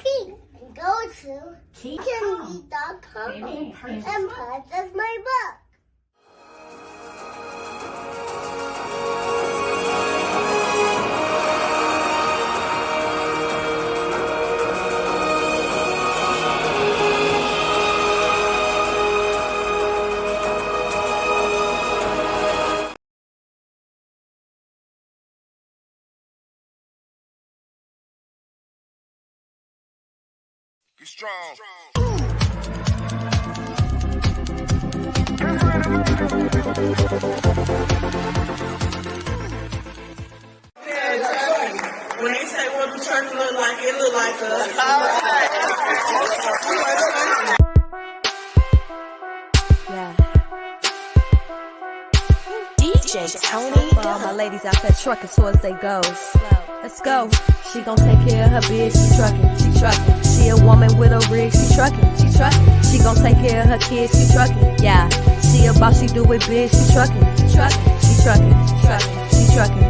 Key. Go to keycandy.com and purchase my book. Be strong. When they say what the church look like, it look like us. Yeah. DJ Tony. For all my ladies out there trucking towards they goals. Let's go. She gon' take care of her biz, she trucking, she trucking. She a woman with a rig, she trucking, she trucking. She gon' take care of her kids, she trucking, yeah. She a boss, she do it big, she trucking, she trucking, she trucking, she trucking, she trucking.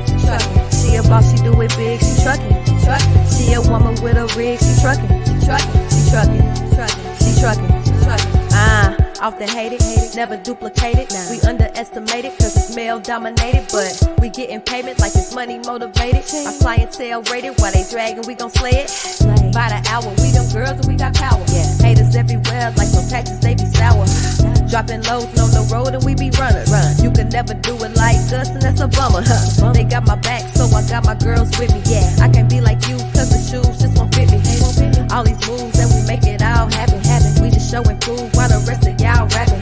She a boss, she do it big, she trucking, she trucking. She a woman with a rig, she trucking, she trucking, she trucking, she trucking, she trucking. Often hated, never duplicated. We underestimated cause it's male dominated, but we getting payment like it's money motivated. Our clientele rated while they dragging, we gon' slay it. By the hour, we them girls and we got power. Haters everywhere like some patches, they be sour. Dropping loads on the road and we be runners. You can never do it like us and that's a bummer. They got my back so I got my girls with me. I can't be like you cause the shoes just won't fit me. All these moves and we make it all happen. We just showing proof while the rest of y'all rapping.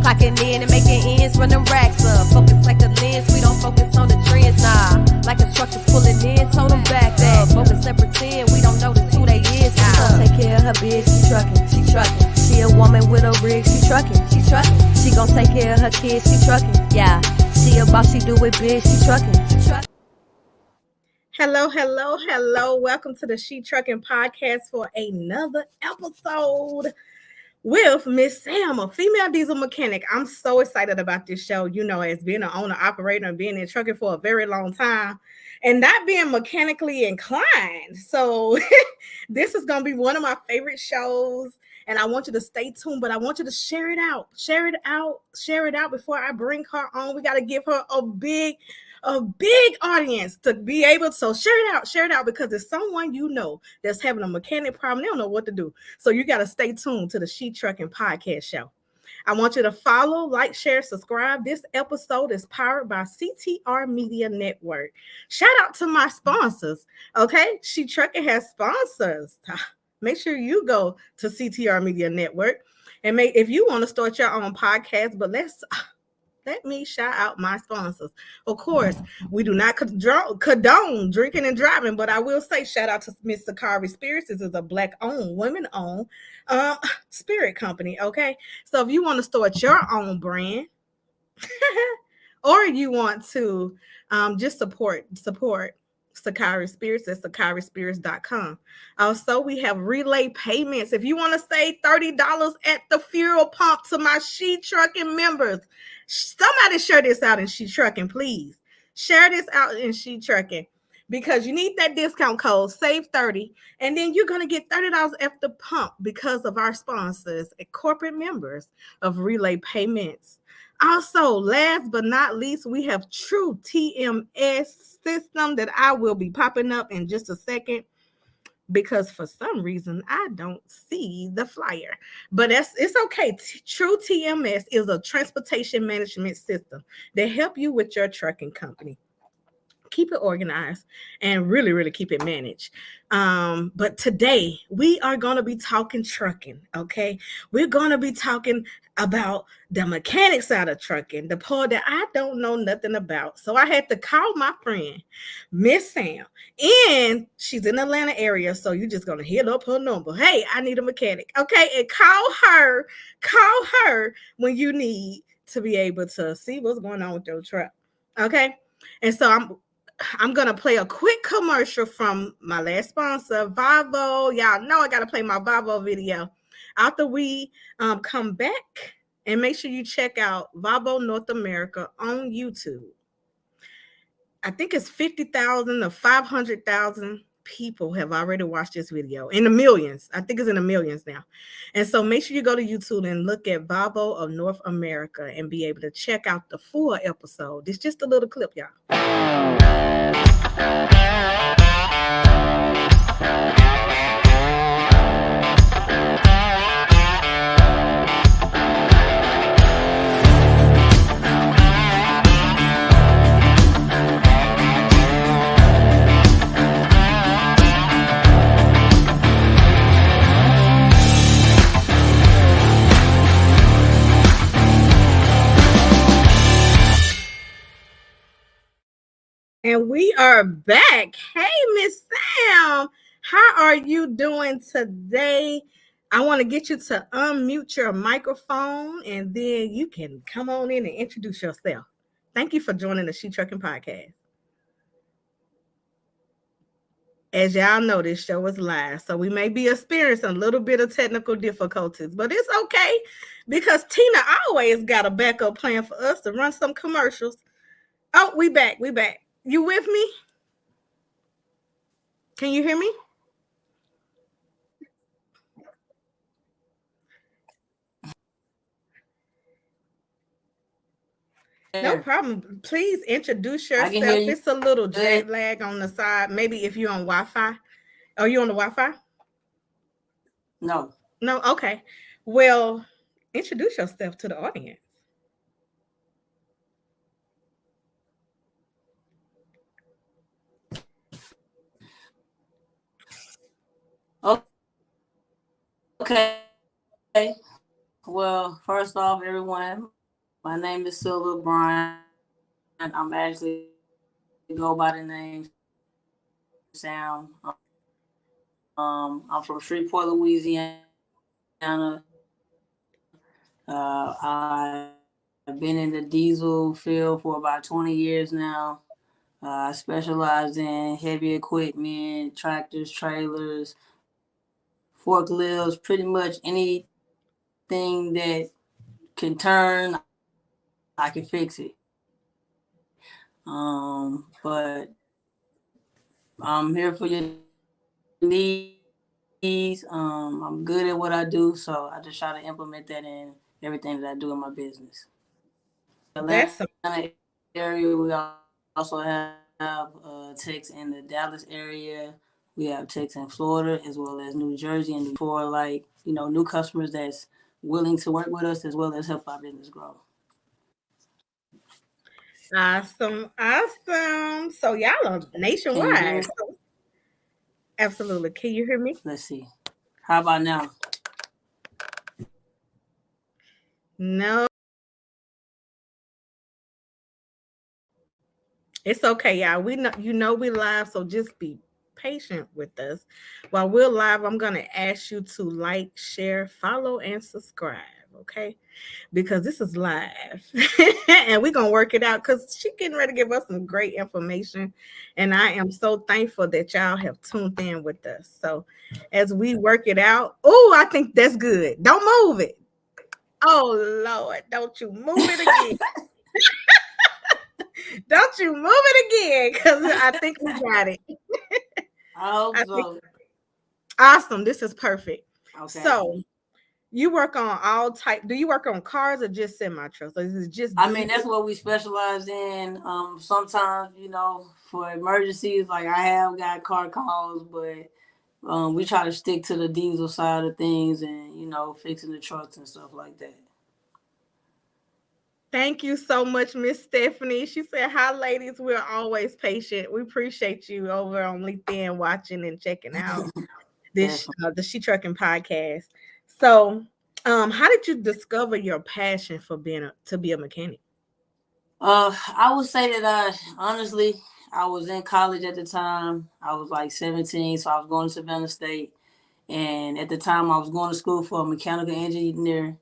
Clocking in and making ends, running racks up. Focus like a lens, we don't focus on the trends, nah. Like a truck is pulling in, told them back up. Focus and pretend we don't notice who they is, nah. She gon' take care of her bitch, she trucking, she trucking. She a woman with a rig, she trucking, she trucking. She gon' take care of her kids, she trucking, yeah. She a boss, she do it big, she trucking, she trucking. Hello. Welcome to the She Trucking Podcast for another episode with Miss Sam, a female diesel mechanic. I'm so excited about this show, as being an owner, operator, and being in trucking for a very long time and not being mechanically inclined. So this is going to be one of my favorite shows. And I want you to stay tuned, but I want you to share it out before I bring her on. We got to give her a big audience to be able to. So share it out because there's someone that's having a mechanic problem. They don't know what to do. So you got to stay tuned to the She Trucking Podcast show. I want you to follow, like, share, subscribe. This episode is powered by CTR Media Network. Shout out to my sponsors. Okay, She Trucking has sponsors. Make sure you go to CTR Media Network and if you want to start your own podcast, but let me shout out my sponsors. Of course, we do not condone drinking and driving, but I will say shout out to Miss Sharae Spirits. This is a Black-owned, women-owned spirit company, okay? So if you want to start your own brand or you want to just support Sharae Spirits, that's SharaeSpirits.com. Also, we have relay payments. If you want to save $30 at the fuel pump to my She Trucking members, somebody share this out in She Trucking, please. Share this out in She Trucking because you need that discount code, save 30, and then you're going to get $30 at the pump because of our sponsors and corporate members of relay payments. Also, last but not least, we have True TMS system that I will be popping up in just a second because for some reason I don't see the flyer, but it's okay. True TMS is a transportation management system that help you with your trucking company. Keep it organized and really, really keep it managed. But today we are going to be talking trucking. Okay. We're going to be talking about the mechanic side of trucking, the part that I don't know nothing about. So I had to call my friend, Miss Sam, and she's in the Atlanta area. So you're just going to hit up her number. Hey, I need a mechanic. Okay. And call her when you need to be able to see what's going on with your truck. Okay. And so I'm going to play a quick commercial from my last sponsor, Volvo. Y'all know I got to play my Volvo video. After we come back, and make sure you check out Volvo North America on YouTube. I think it's 50,000 or 500,000 people have already watched this video, in the millions. I think it's in the millions now. And so make sure you go to YouTube and look at Volvo of North America and be able to check out the full episode. It's just a little clip, y'all. And we are back. Hey, Miss Sam, how are you doing today? I want to get you to unmute your microphone, and then you can come on in and introduce yourself. Thank you for joining the She Trucking Podcast. As y'all know, this show is live, so we may be experiencing a little bit of technical difficulties, but it's okay because Tina always got a backup plan for us to run some commercials. Oh, we back. You with me? Can you hear me? No problem. Please introduce yourself. It's a little jet lag on the side. Maybe if you're on Wi-Fi. Are you on the Wi-Fi? No. No? Okay. Well, introduce yourself to the audience. Okay. Well, first off, everyone, my name is Sillia Bryant. I'm actually go by the name Sam. I'm from Shreveport, Louisiana. I've been in the diesel field for about 20 years now. I specialize in heavy equipment, tractors, trailers, forklifts, pretty much anything that can turn, I can fix it. But I'm here for your needs. I'm good at what I do, so I just try to implement that in everything that I do in my business. Atlanta area, we also have techs in the Dallas area. We have techs in Florida as well as New Jersey and for new customers that's willing to work with us as well as help our business grow. Awesome. So y'all are nationwide. Absolutely. Can you hear me? Let's see. How about now? No. It's okay, y'all. We know we live, so just be patient with us. While we're live, I'm gonna ask you to like, share, follow, and subscribe, okay? Because this is live and we're gonna work it out because she's getting ready to give us some great information. And I am so thankful that y'all have tuned in with us. So as we work it out, I think that's good. Don't move it. Oh Lord, don't you move it again. Don't you move it again, because I think we got it. I hope so. Awesome. This is perfect. Okay. So you work on all type. Do you work on cars or just semi trucks? Or is it just? I mean, that's what we specialize in. Sometimes, for emergencies, like I have got car calls, but we try to stick to the diesel side of things and fixing the trucks and stuff like that. Thank you so much, Miss Stephanie. She said, "Hi, ladies. We're always patient. We appreciate you over on LinkedIn watching and checking out this the She Trucking podcast." So, how did you discover your passion for to be a mechanic? I would say that I was in college at the time. I was like 17, so I was going to Savannah State, and at the time I was going to school for a mechanical engineer.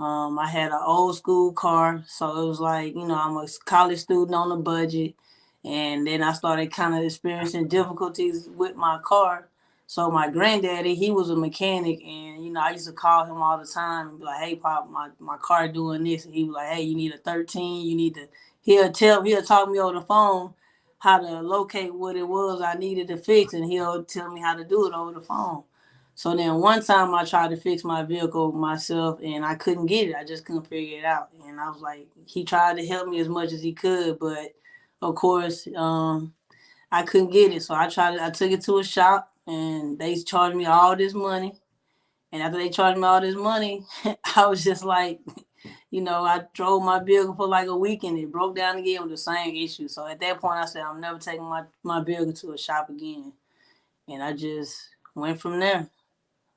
I had an old school car, so it was like, I'm a college student on a budget. And then I started kind of experiencing difficulties with my car. So my granddaddy, he was a mechanic, and, I used to call him all the time and be like, "Hey, Pop, my car doing this." And he was like, "Hey, you need a 13, you need to," he'll talk me over the phone. how to locate what it was I needed to fix, and he'll tell me how to do it over the phone. So then one time I tried to fix my vehicle myself and I couldn't get it. I just couldn't figure it out. And I was like, he tried to help me as much as he could, but of course, I couldn't get it. So I took it to a shop and they charged me all this money. And after they charged me all this money, I was just like, I drove my vehicle for like a week and it broke down again with the same issue. So at that point I said, I'm never taking my vehicle to a shop again. And I just went from there.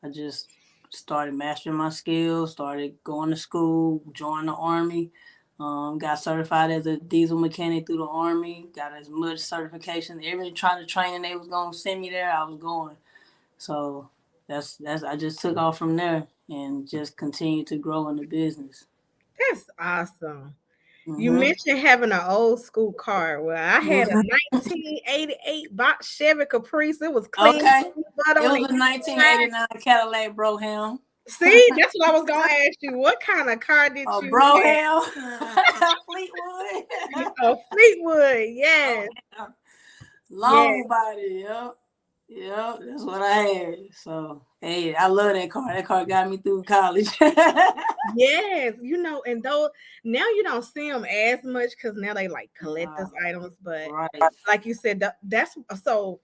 I just started mastering my skills, started going to school, joined the Army, got certified as a diesel mechanic through the Army, got as much certification. Every trying to training they was going to send me there, I was going. So that's I just took off from there and just continued to grow in the business. That's awesome. You mentioned having an old school car. Well, I had a 1988 box Chevy Caprice. It was clean. Okay. It was a 1989 Cadillac Brougham. See, that's what I was going to ask you. What kind of car did you Brougham. Fleetwood. Fleetwood, yes. Long body, yep. Yep, that's what I had. So, hey, I love that car. That car got me through college. Yes, and though now you don't see them as much because now they like collector's items, but like you said, that's so.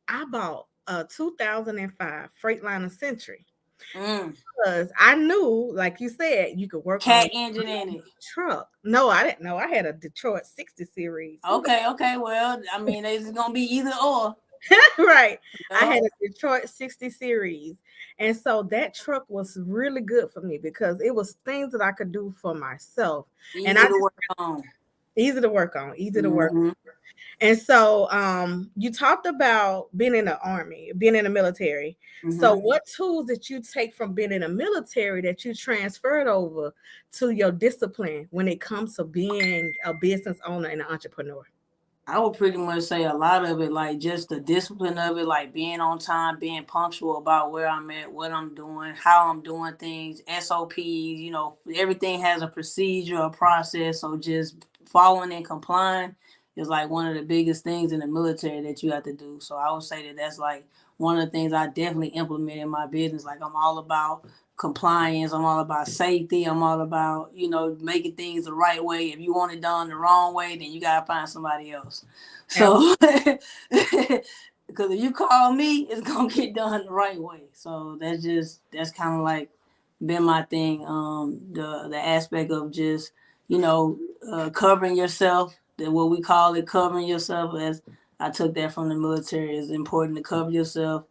I bought a 2005 Freightliner Century because I knew, like you said, you could work cat engine in it. Truck. No, I didn't know. I had a Detroit 60 series. Okay. Well, I mean, it's gonna be either or. Right. I had a Detroit 60 series. And so that truck was really good for me because it was things that I could do for myself. Easy to work on. And so you talked about being in the Army, being in the military. So what tools did you take from being in the military that you transferred over to your discipline when it comes to being a business owner and an entrepreneur? I would pretty much say a lot of it, like just the discipline of it, like being on time, being punctual about where I'm at, what I'm doing, how I'm doing things, SOPs, everything has a procedure, a process. So just following and complying is like one of the biggest things in the military that you have to do. So I would say that that's like one of the things I definitely implement in my business. Like I'm all about compliance. I'm all about safety. I'm all about, making things the right way. If you want it done the wrong way, then you got to find somebody else. So, because if you call me, it's going to get done the right way. So that's kind of like been my thing. The aspect of just, covering yourself, that what we call it, covering yourself, as I took that from the military. It's important to cover yourself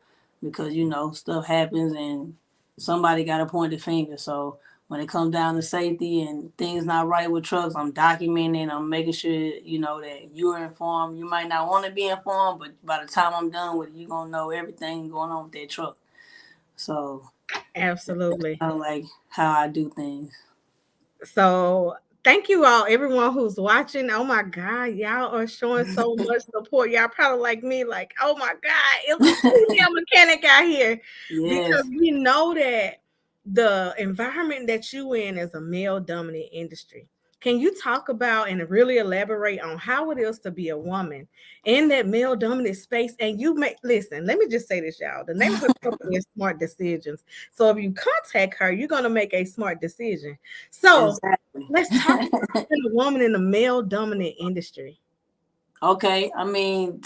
because, stuff happens and somebody got to point the finger. So when it comes down to safety and things not right with trucks, I'm documenting, I'm making sure, that you're informed. You might not want to be informed, but by the time I'm done with it, you're going to know everything going on with that truck. So absolutely. Kind of like how I do things. So thank you all, everyone who's watching. Oh my God, y'all are showing so much support. Y'all probably like me, like, oh my God, it's a female mechanic out here. Yes. Because we know that the environment that you in is a male-dominant industry. Can you talk about and really elaborate on how it is to be a woman in that male-dominant space? And listen, let me just say this, y'all. The name of the company is Smart Decisions. So if you contact her, you're going to make a smart decision. So exactly. Let's talk about a woman in the male-dominant industry. Okay, I mean,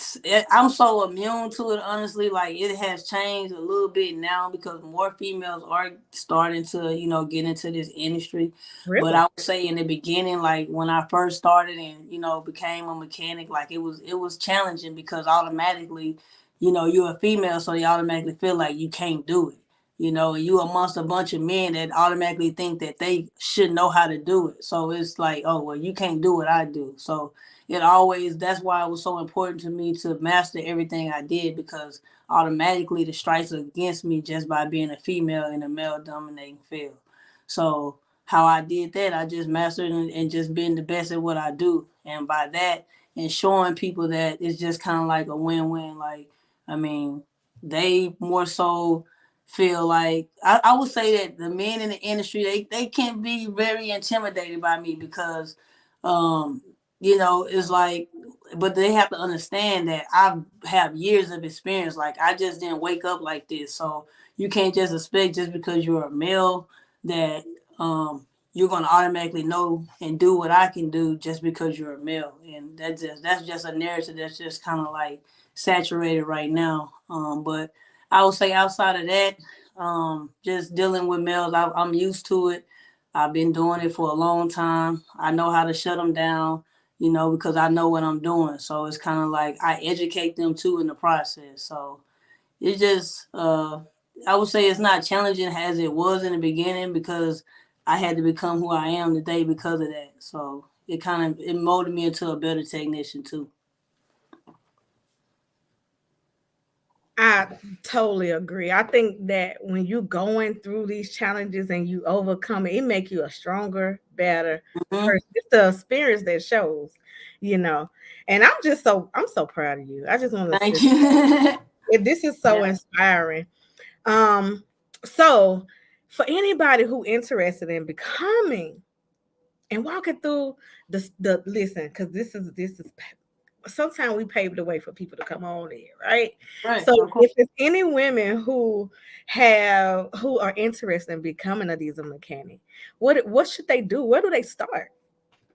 I'm so immune to it, honestly. Like, it has changed a little bit now because more females are starting to, get into this industry. Really? But I would say in the beginning, like when I first started and, became a mechanic, like it was challenging because automatically, you're a female, so they automatically feel like you can't do it. And you amongst a bunch of men that automatically think that they should know how to do it. So it's like, oh, well, you can't do what I do. So that's why it was so important to me to master everything I did, because automatically the strikes are against me just by being a female in a male-dominating field. So how I did that, I just mastered and just being the best at what I do. And by that, and showing people that it's just kind of like a win-win. Like, I mean, they more so feel like, I would say that the men in the industry, they can be very intimidated by me because, it's like but they have to understand that I have years of experience. Like I just didn't wake up like this, so you can't just expect just because you're a male that you're gonna automatically know and do what I can do just because you're a male. And that's just a narrative that's just kind of like saturated right now. But I would say outside of that, just dealing with males, I'm used to it. I've been doing it for a long time. I know how to shut them down, because I know what I'm doing. So it's kind of like I educate them too in the process. So it's just, I would say it's not challenging as it was in the beginning because I had to become who I am today because of that. So it molded me into a better technician too. I totally agree. I think that when you're going through these challenges and you overcome it, it makes you a stronger, better person. It's the experience that shows, And I'm so proud of you. I just want to Thank you. this is so inspiring. So for anybody who interested in becoming and walking through the listen, because this is sometimes we pave the way for people to come on in, right? Right. So if there's any women who are interested in becoming a diesel mechanic, what should they do? Where do they start?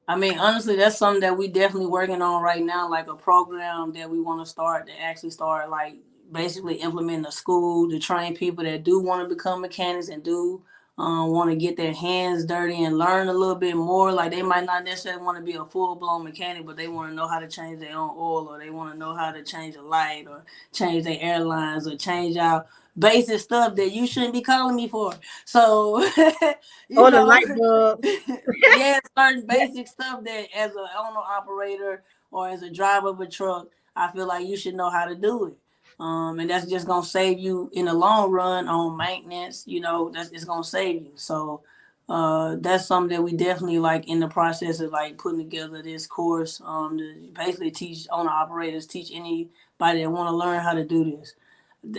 I mean, honestly, that's something that we definitely working on right now, like a program that we want to start to actually start like basically implementing a school to train people that do want to become mechanics and do want to get their hands dirty and learn a little bit more. Like they might not necessarily want to be a full-blown mechanic, but they want to know how to change their own oil, or they want to know how to change a light or change their airlines or change out basic stuff that you shouldn't be calling me for. So, the light bulb. Yeah, certain basic stuff that as an owner operator or as a driver of a truck, I feel like you should know how to do it. And that's just gonna save you in the long run on maintenance. It's gonna save you. So that's something that we definitely like in the process of like putting together this course to basically teach owner operators, teach anybody that want to learn how to do this.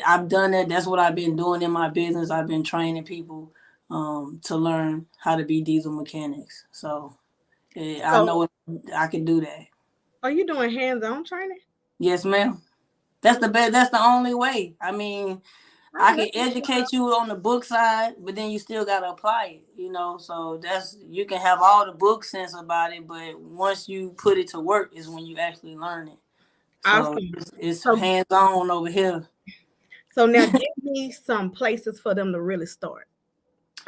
I've done that. That's what I've been doing in my business. I've been training people to learn how to be diesel mechanics. So I know I can do that. Are you doing hands-on training? Yes, ma'am. That's the best. That's the only way. I mean, I can educate you on the book side, but then you still got to apply it, so you can have all the book sense about it, but once you put it to work is when you actually learn it. So awesome. it's hands-on over here. So now give me some places for them to really start.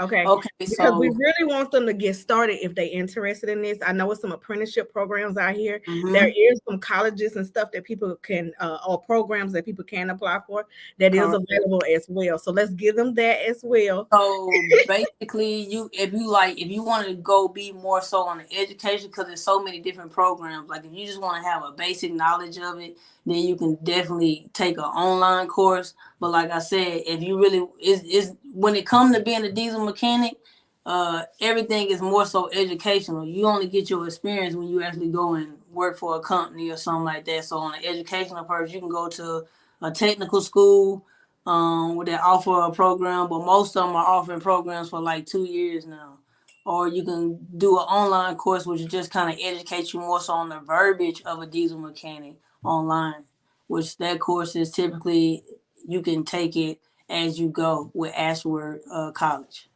Okay. Because we really want them to get started if they're interested in this. I know it's some apprenticeship programs out here. Mm-hmm. There is some colleges and stuff that people can or programs that people can apply for that is available as well. So let's give them that as well. So basically, if you want to go be more so on the education, because there's so many different programs. Like if you just want to have a basic knowledge of it, then you can definitely take an online course. But like I said, if you really is when it comes to being a diesel mechanic, everything is more so educational. You only get your experience when you actually go and work for a company or something like that. So on the educational purpose, you can go to a technical school where they offer a program, but most of them are offering programs for like 2 years now. Or you can do an online course, which just kind of educates you more so on the verbiage of a diesel mechanic online, which that course is typically you can take it as you go with Ashworth College.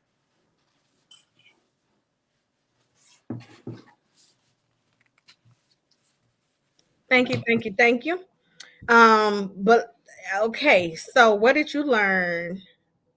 Thank you. But okay, so what did you learn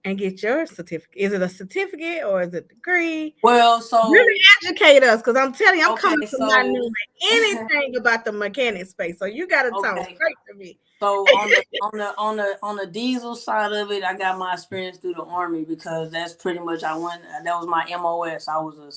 and get your certificate? Is it a certificate or is it a degree? Well, so really educate us, because I'm telling you, I'm coming from not knowing anything about the mechanic space. So you got to talk straight to me. So on the diesel side of it, I got my experience through the Army, because that's pretty much that was my MOS.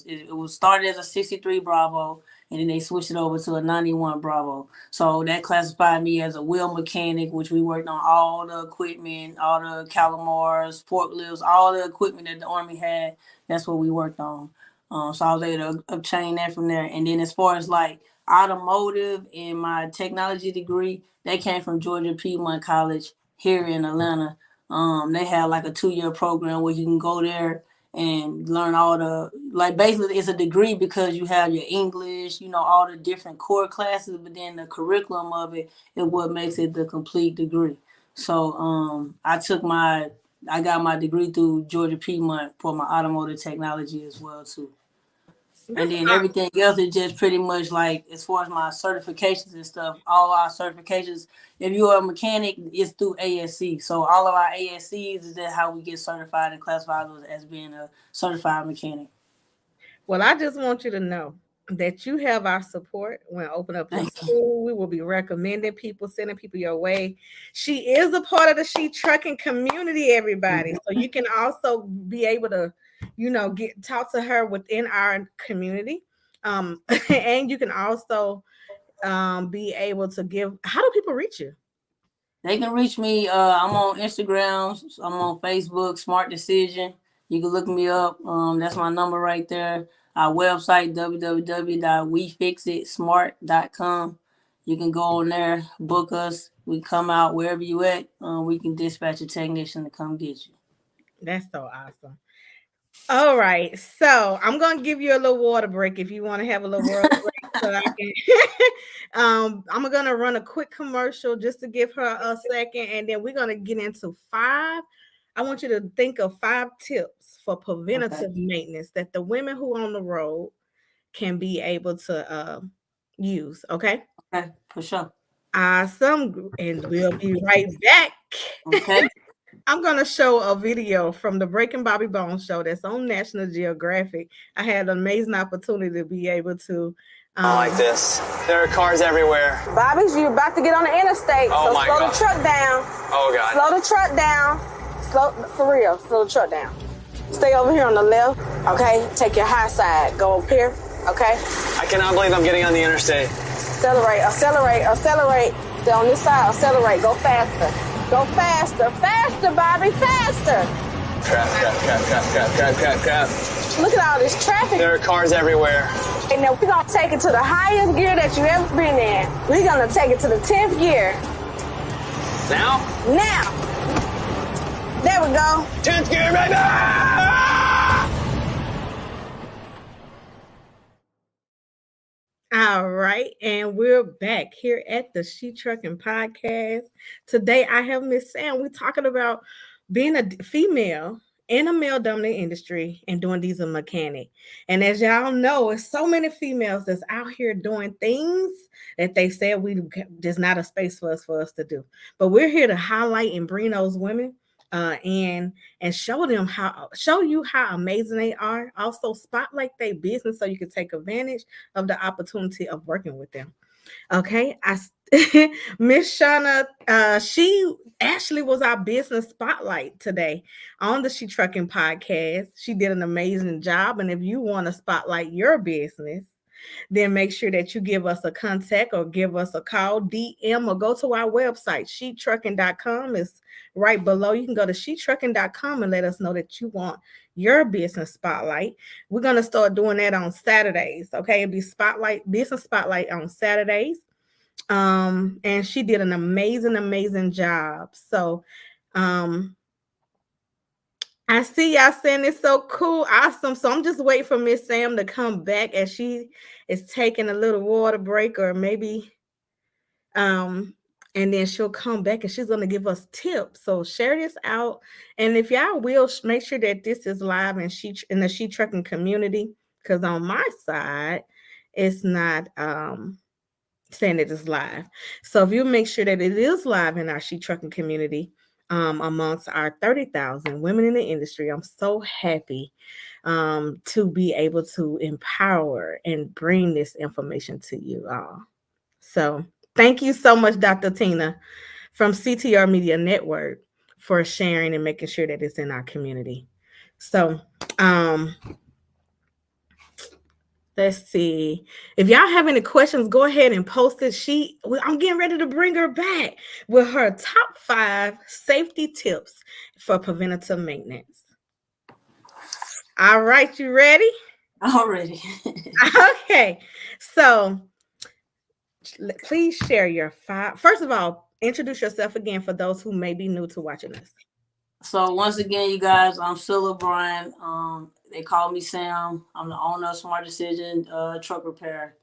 It was started as a 63 Bravo, and then they switched it over to a 91 Bravo. So that classified me as a wheel mechanic, which we worked on all the equipment, all the Calamars, forklifts, all the equipment that the Army had. That's what we worked on. So I was able to obtain that from there. And then as far as like automotive and my technology degree, they came from Georgia Piedmont College here in Atlanta. They had like a 2-year program where you can go there and learn all the, like, basically it's a degree because you have your English, all the different core classes, but then the curriculum of it is what makes it the complete degree. So I got my degree through Georgia Piedmont for my automotive technology as well too. And then everything else is just pretty much like, as far as my certifications and stuff, all our certifications, if you're a mechanic, it's through ASC. So all of our ASCs is that how we get certified and classified as being a certified mechanic. Well, I just want you to know that you have our support when I open up your school. We will be recommending people, sending people your way. She is a part of the She Trucking community, everybody. So you can also be able to, talk to her within our community. And you can also be able to give. How do people reach you? They can reach me. I'm on Instagram. I'm on Facebook, Smart Decision. You can look me up. That's my number right there. Our website, www.wefixitsmart.com. You can go on there, book us. We come out wherever you at. We can dispatch a technician to come get you. That's so awesome. All right, so I'm gonna give you a little water break if you want to have a little water break. So I can. I'm gonna run a quick commercial just to give her a second, and then we're gonna get into 5. I want you to think of 5 tips for preventative maintenance that the women who are on the road can be able to use. Okay. Okay, for sure. Awesome, and we'll be right back. Okay. I'm going to show a video from the Breaking Bobby Bones show that's on National Geographic. I had an amazing opportunity to be able to. Like this. There are cars everywhere. Bobby's, you're about to get on the interstate. Oh, so my slow God. the truck down. Oh, God. Slow the truck down. For real, slow the truck down. Stay over here on the left, okay? Take your high side. Go up here, okay? I cannot believe I'm getting on the interstate. Accelerate. Stay on this side, accelerate. Go faster. Go faster. Faster, Bobby, faster. Crap. Look at all this traffic. There are cars everywhere. And now we're going to take it to the highest gear that you've ever been in. We're going to take it to the 10th gear. Now? Now. There we go. 10th gear, baby! All right, and we're back here at the She Trucking Podcast. Today, I have Miss Sam. We're talking about being a female in a male-dominated industry and doing diesel mechanic. And as y'all know, there's so many females that's out here doing things that they said there's not a space for us to do. But we're here to highlight and bring those women and show you how amazing they are. Also spotlight their business so you can take advantage of the opportunity of working with them. Okay, Miss Shauna, she actually was our business spotlight today on the She Trucking Podcast. She did an amazing job, and if you want to spotlight your business, then make sure that you give us a contact or give us a call, DM, or go to our website. SheTrucking.com is right below. You can go to SheTrucking.com and let us know that you want your business spotlight. We're going to start doing that on Saturdays. Okay, it'll be business spotlight on Saturdays. And she did an amazing job. So I see y'all saying it's so cool, awesome. So I'm just waiting for Miss Sam to come back as she is taking a little water break, or maybe and then she'll come back and she's going to give us tips. So share this out, and if y'all will, make sure that this is live in the She Trucking community, because on my side it's not saying it is live. So if you make sure that it is live in our She Trucking community, amongst our 30,000 women in the industry, I'm so happy to be able to empower and bring this information to you all. So thank you so much, Dr. Tina from CTR Media Network, for sharing and making sure that it's in our community. So let's see. If y'all have any questions, go ahead and post it. I'm getting ready to bring her back with her top 5 safety tips for preventative maintenance. All right, you ready? I'm ready. Okay. So please share your 5. First of all, introduce yourself again for those who may be new to watching us. So once again, you guys, I'm Sillia Bryant. They call me Sam. I'm the owner of Smart Decision Truck Repair.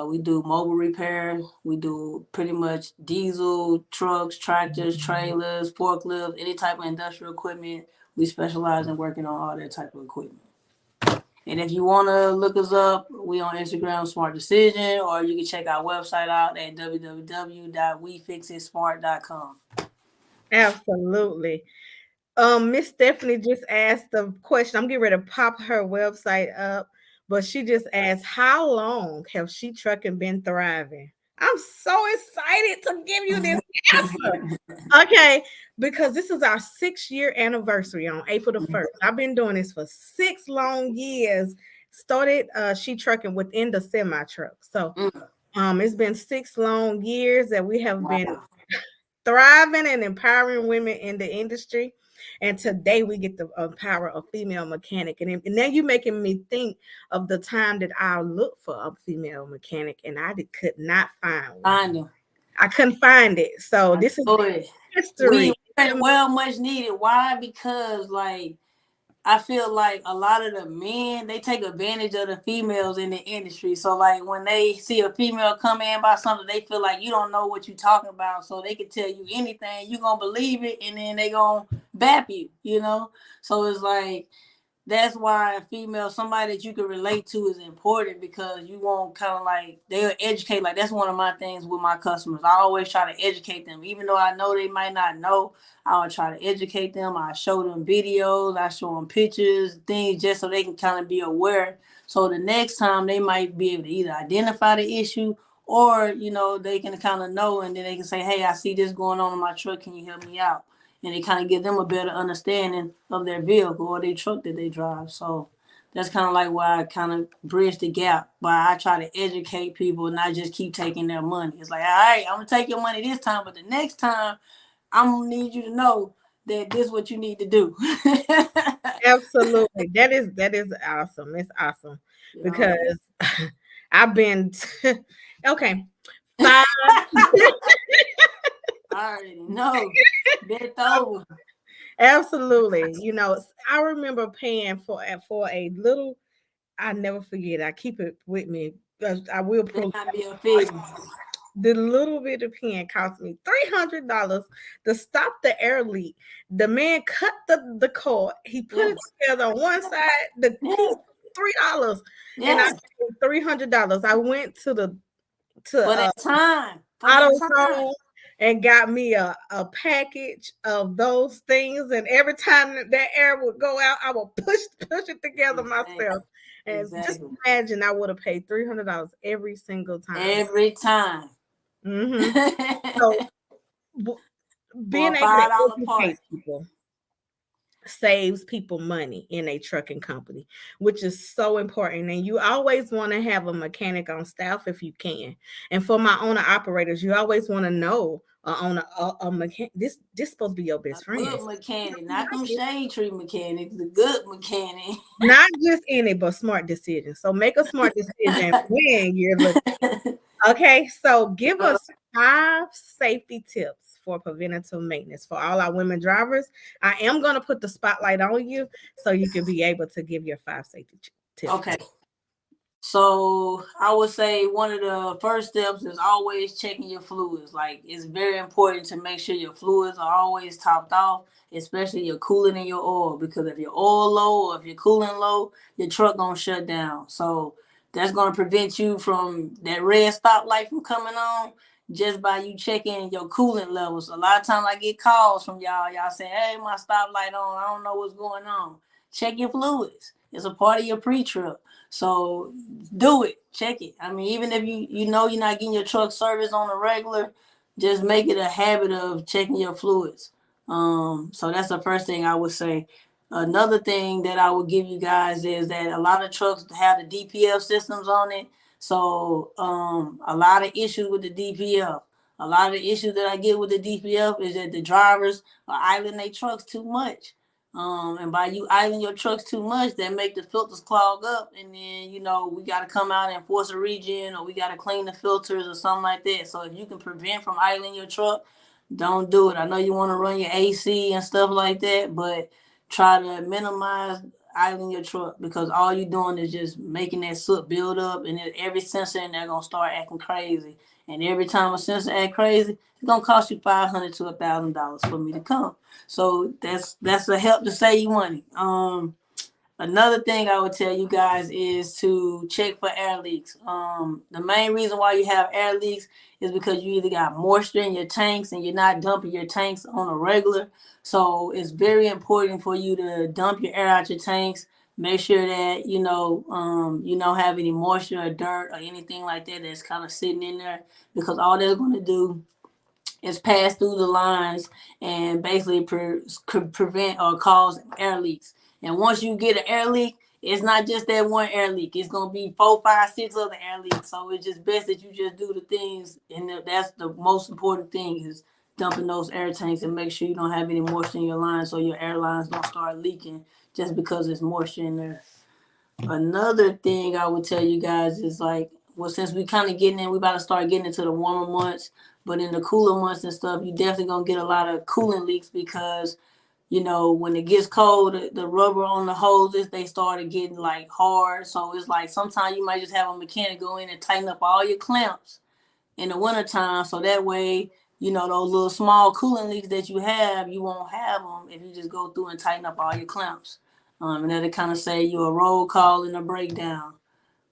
We do mobile repair. We do pretty much diesel trucks, tractors, trailers, forklifts, any type of industrial equipment. We specialize in working on all that type of equipment. And if you want to look us up, we on Instagram, Smart Decision, or you can check our website out at www.wefixitsmart.com. Absolutely. Miss Stephanie just asked the question. I'm getting ready to pop her website up, but she just asked, how long have She Trucking been thriving? I'm so excited to give you this answer. Okay, because this is our 6-year anniversary on April the 1st. I've been doing this for 6 long years. Started She Trucking within the semi truck. So it's been 6 long years that we have been thriving and empowering women in the industry. And today we get to empower a female mechanic. And now you're making me think of the time that I looked for a female mechanic and I could not find one. I couldn't find it. So this is history. Well, much needed. Why? Because I feel like a lot of the men, they take advantage of the females in the industry. So like when they see a female come in by something, they feel like you don't know what you're talking about. So they can tell you anything, you're going to believe it, and then they going to bap you, you know? So it's like, that's why a female, somebody that you can relate to is important, because you won't kind of like, they'll educate. Like that's one of my things with my customers. I always try to educate them. Even though I know they might not know, I'll try to educate them. I show them videos, I show them pictures, things, just so they can kind of be aware. So the next time they might be able to either identify the issue, or, you know, they can kind of know, and then they can say, hey, I see this going on in my truck. Can you help me out? And it kind of give them a better understanding of their vehicle or their truck that they drive. So that's kind of like why I kind of bridge the gap, by I try to educate people and not just keep taking their money. It's like, all right, I'm going to take your money this time, but the next time I'm going to need you to know that this is what you need to do. Absolutely. That is awesome. It's awesome, because I've been okay. 5 I already know. Bent over. Absolutely. You know, I remember paying for a little, I never forget. I keep it with me. I will pull the little bit of pen cost me $300 to stop the air leak. The man cut the cord. He put it together on one side. The piece $3, and I paid $300. I went to AutoZone and got me a package of those things. And every time that air would go out, I would push it together myself. And just imagine, I would have paid $300 every single time. Every time. So being able to educate people saves people money in a trucking company, which is so important. And you always want to have a mechanic on staff if you can. And for my owner operators, you always want to know a mechanic. This supposed to be your best friend. Good mechanic, not them shade tree mechanics. The good mechanic, not just any, but smart decisions. So make a smart decision when you're looking. Okay, so give us 5 safety tips for preventative maintenance for all our women drivers. I am going to put the spotlight on you so you can be able to give your 5 safety tips. Okay. So I would say one of the first steps is always checking your fluids. Like, it's very important to make sure your fluids are always topped off, especially your coolant and your oil, because if your oil low or if your coolant low, your truck gonna shut down. So that's gonna prevent you from that red stoplight from coming on, just by you checking your coolant levels. A lot of times I get calls from y'all saying, hey, my stoplight on, I don't know what's going on. Check your fluids. It's a part of your pre-trip. So do it. Check it. I mean, even if you know you're not getting your truck service on a regular, just make it a habit of checking your fluids. So that's the first thing I would say. Another thing that I would give you guys is that a lot of trucks have the DPF systems on it. So a lot of issues with the DPF. A lot of the issues that I get with the DPF is that the drivers are idling their trucks too much. And by you idling your trucks too much, that make the filters clog up, and then, you know, we got to come out and force a regen, or we got to clean the filters or something like that. So if you can prevent from idling your truck, don't do it. I know you want to run your AC and stuff like that, but try to minimize idling your truck because all you're doing is just making that soot build up, and then every sensor in there gonna start acting crazy. And every time a sensor act crazy, it's gonna cost you $500 to $1,000 for me to come. So that's a help to save you money. Another thing I would tell you guys is to check for air leaks. The main reason why you have air leaks is because you either got moisture in your tanks and you're not dumping your tanks on a regular. So it's very important for you to dump your air out your tanks. Make sure that you don't have any moisture or dirt or anything like that that's kind of sitting in there, because all that's going to do is pass through the lines and basically prevent or cause air leaks. And once you get an air leak, it's not just that one air leak. It's gonna be 4, 5, 6 other air leaks. So it's just best that you just do the things, and that's the most important thing is dumping those air tanks and make sure you don't have any moisture in your lines, so your air lines don't start leaking just because there's moisture in there. Another thing I would tell you guys is since we kind of we about to start getting into the warmer months, but in the cooler months and stuff, you definitely gonna get a lot of coolant leaks because when it gets cold, the rubber on the hoses, they started getting hard. So it's sometimes you might just have a mechanic go in and tighten up all your clamps in the wintertime. So that way, those little small coolant leaks that you have, you won't have them if you just go through and tighten up all your clamps. And that'll kind of save you a roll call and a breakdown.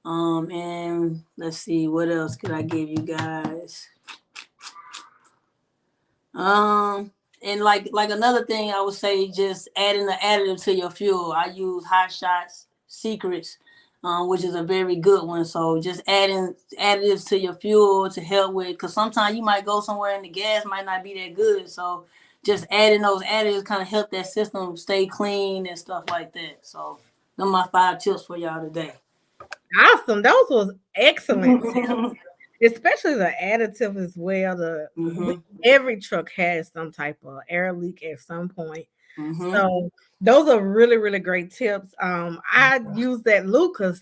And let's see, what else could I give you guys? And another thing I would say, just adding an additive to your fuel. I use Hot Shots Secrets, which is a very good one. So just adding additives to your fuel to help with, because sometimes you might go somewhere and the gas might not be that good. So just adding those additives kind of help that system stay clean and stuff like that. So those are my 5 tips for y'all today. Awesome. Those was excellent. Especially the additive as well. Every truck has some type of air leak at some point. So those are really, really great tips. I use that Lucas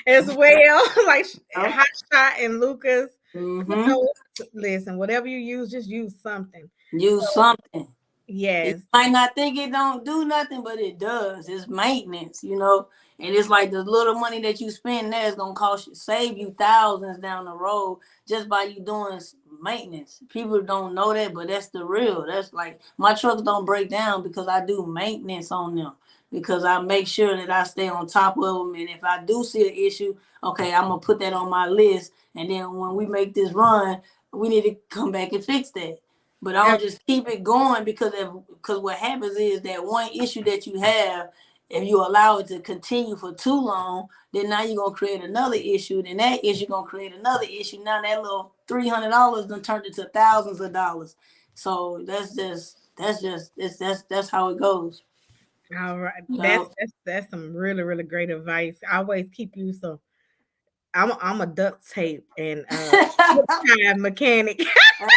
as well, like Hot Shot and Lucas. Listen, whatever you use, just use something. Use something. Yes. You might not think it don't do nothing, but it does. It's maintenance, and it's like the little money that you spend there is gonna save you thousands down the road just by you doing maintenance. People don't know that, but that's the real. That's like my trucks don't break down because I do maintenance on them, because I make sure that I stay on top of them. And if I do see an issue, okay, I'm gonna put that on my list. And then when we make this run, we need to come back and fix that. But I don't just keep it going because what happens is that one issue that you have, if you allow it to continue for too long, then now you're gonna create another issue. Then that issue gonna create another issue. Now that little $300 done turned into thousands of dollars. So that's how it goes. All right, that's some really, really great advice. I always keep you some. I'm a duct tape and mechanic.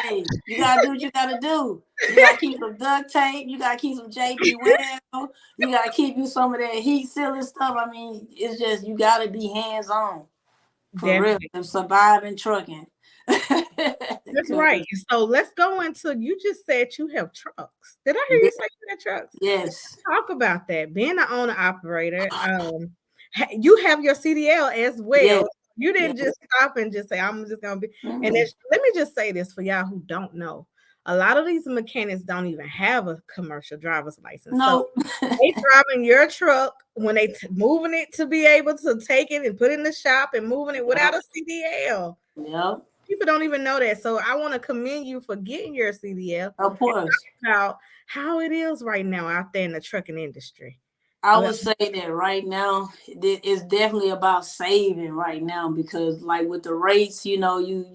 Hey, you gotta do what you gotta do. You gotta keep some duct tape. You gotta keep some JP Weld. You gotta keep you some of that heat sealing stuff. I mean, it's just you gotta be hands on for real and surviving trucking. That's right. So let's go into. You just said you have trucks. Did I hear you say you have trucks? Yes. Talk about that. Being an owner operator, you have your CDL as well. Yes. You didn't just stop and just say, I'm just going to be. And let me just say this for y'all who don't know. A lot of these mechanics don't even have a commercial driver's license. No. So they driving your truck when they moving it to be able to take it and put it in the shop and moving it without a CDL. Yeah. People don't even know that. So I want to commend you for getting your CDL. Of course. About how it is right now out there in the trucking industry. I would say that right now it's definitely about saving right now, because like with the rates, you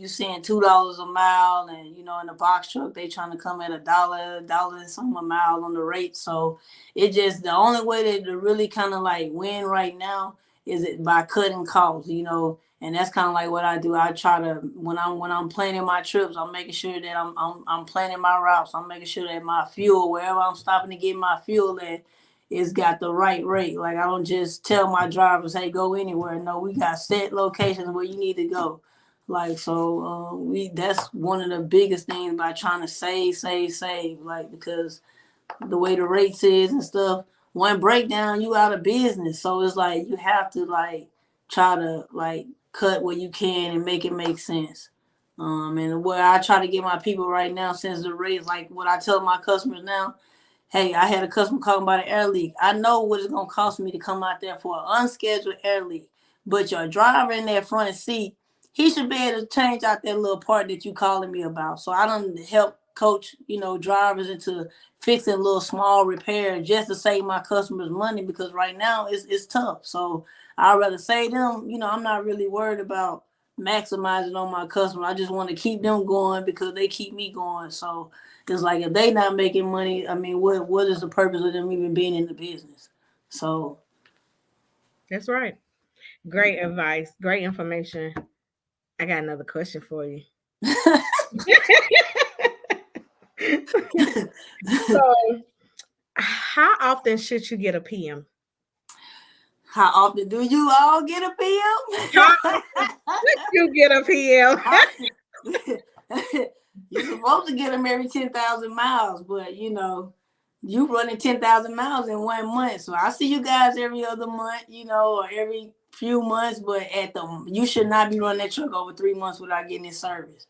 seeing $2 a mile, and in the box truck they trying to come at $1 and some a mile on the rate. So it just, the only way to really kind of like win right now is it by cutting costs, and that's kind of like what I do. I try to, when I'm planning my trips, I'm making sure that I'm planning my routes. I'm making sure that my fuel, wherever I'm stopping to get my fuel at, it's got the right rate. Like I don't just tell my drivers, hey, go anywhere. No, we got set locations where you need to go. Like, so that's one of the biggest things by trying to save, like, because the way the rates is and stuff, one breakdown, you out of business. So it's like you have to like try to like cut what you can and make it make sense. And what I try to get my people right now, since the rates, like what I tell my customers now, hey, I had a customer calling about an air leak. I know what it's gonna cost me to come out there for an unscheduled air leak, but your driver in that front seat, he should be able to change out that little part that you calling me about. So I done help coach, drivers into fixing little small repairs just to save my customers money, because right now it's tough. So I'd rather save them. I'm not really worried about maximizing on my customer. I just want to keep them going because they keep me going. So it's like if they not making money, I mean, what is the purpose of them even being in the business? So That's right. Great advice. Great information. I got another question for you. So, how often should you get a PM? How often do you all get a PM? You get a PM. You're supposed to get them every 10,000 miles, but you running 10,000 miles in 1 month. So I see you guys every other month, or every few months, but you should not be running that truck over 3 months without getting it service.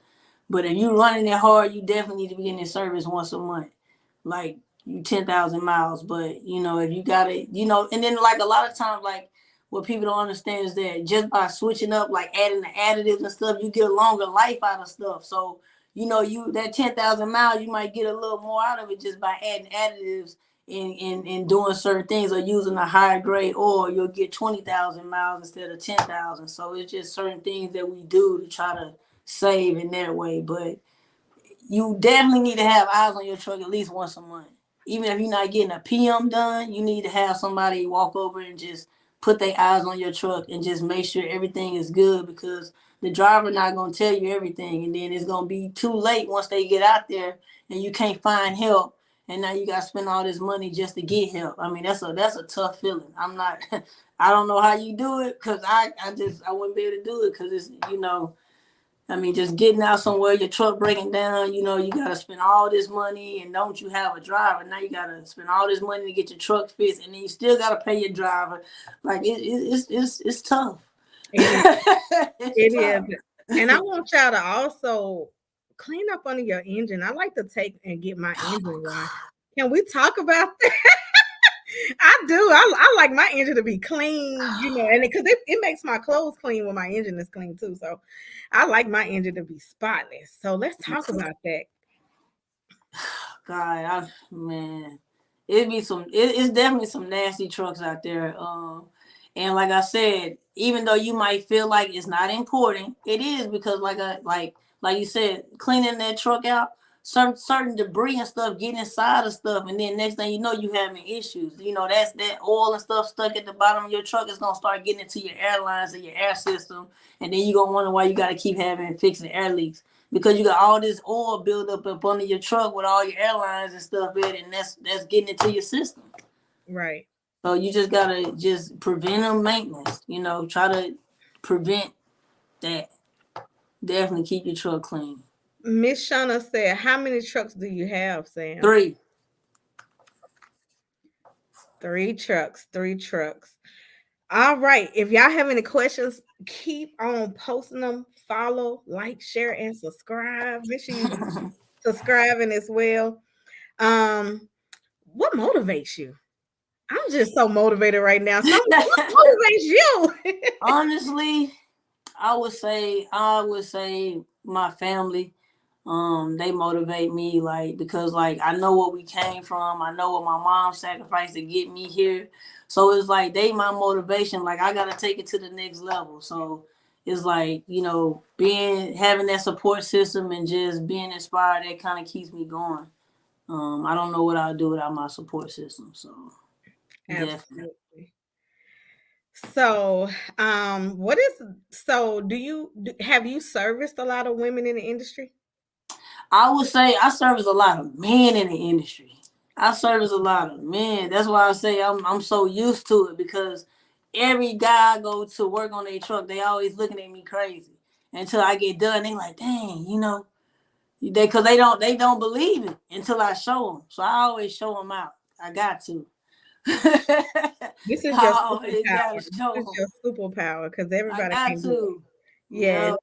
But if you're running it hard, you definitely need to be getting it service once a month. Like you 10,000 miles. But if you got it, and then like a lot of times, like what people don't understand is that just by switching up, like adding the additives and stuff, you get a longer life out of stuff. So you that 10,000 miles, you might get a little more out of it just by adding additives and doing certain things, or using a higher grade oil. You'll get 20,000 miles instead of 10,000. So it's just certain things that we do to try to save in that way. But you definitely need to have eyes on your truck at least once a month. Even if you're not getting a PM done, you need to have somebody walk over and just put their eyes on your truck and just make sure everything is good, because the driver not going to tell you everything, and then it's going to be too late once they get out there and you can't find help, and now you got to spend all this money just to get help. I mean, that's a tough feeling. I don't know how you do it, because I wouldn't be able to do it, because it's, I mean, just getting out somewhere, your truck breaking down, you got to spend all this money, and don't you have a driver? Now you got to spend all this money to get your truck fixed, and then you still got to pay your driver. Like, it's tough. It is. And I want y'all to also clean up under your engine. I like to take and get my engine washed. Can we talk about that? I do. I like my engine to be clean, and because it makes my clothes clean when my engine is clean too. So I like my engine to be spotless. So let's talk about that. God, man, it's definitely some nasty trucks out there. And like I said, even though you might feel like it's not important, it is, because like you said, cleaning that truck out, certain debris and stuff get inside of stuff, and then next thing you know, you having issues. That's that oil and stuff stuck at the bottom of your truck is gonna start getting into your airlines and your air system, and then you're gonna wonder why you gotta keep fixing air leaks, because you got all this oil build up under your truck with all your airlines and stuff in it, and that's getting into your system. Right. So you just gotta preventive maintenance. Try to prevent that. Definitely keep your truck clean. Miss Shauna said, how many trucks do you have, Sam? 3. 3 trucks. All right. If y'all have any questions, keep on posting them. Follow, like, share, and subscribe. Make sure you subscribing as well. What motivates you? I'm just so motivated right now. So what motivates you? Honestly, I would say my family. They motivate me, because I know what we came from. I know what my mom sacrificed to get me here. So it's like they my motivation. Like, I gotta take it to the next level. So it's like, having that support system and just being inspired, that kind of keeps me going. I don't know what I'll do without my support system. So absolutely. So, have you serviced a lot of women in the industry? I would say I service a lot of men in the industry. I service a lot of men. That's why I say I'm so used to it, because every guy I go to work on their truck, they always looking at me crazy. until I get done. They like, dang, you know, because they don't believe it until I show them. So I always show them out. I got to. This is your I always superpower. gotta This show is 'em. your superpower because I everybody got can do it. to. Yes.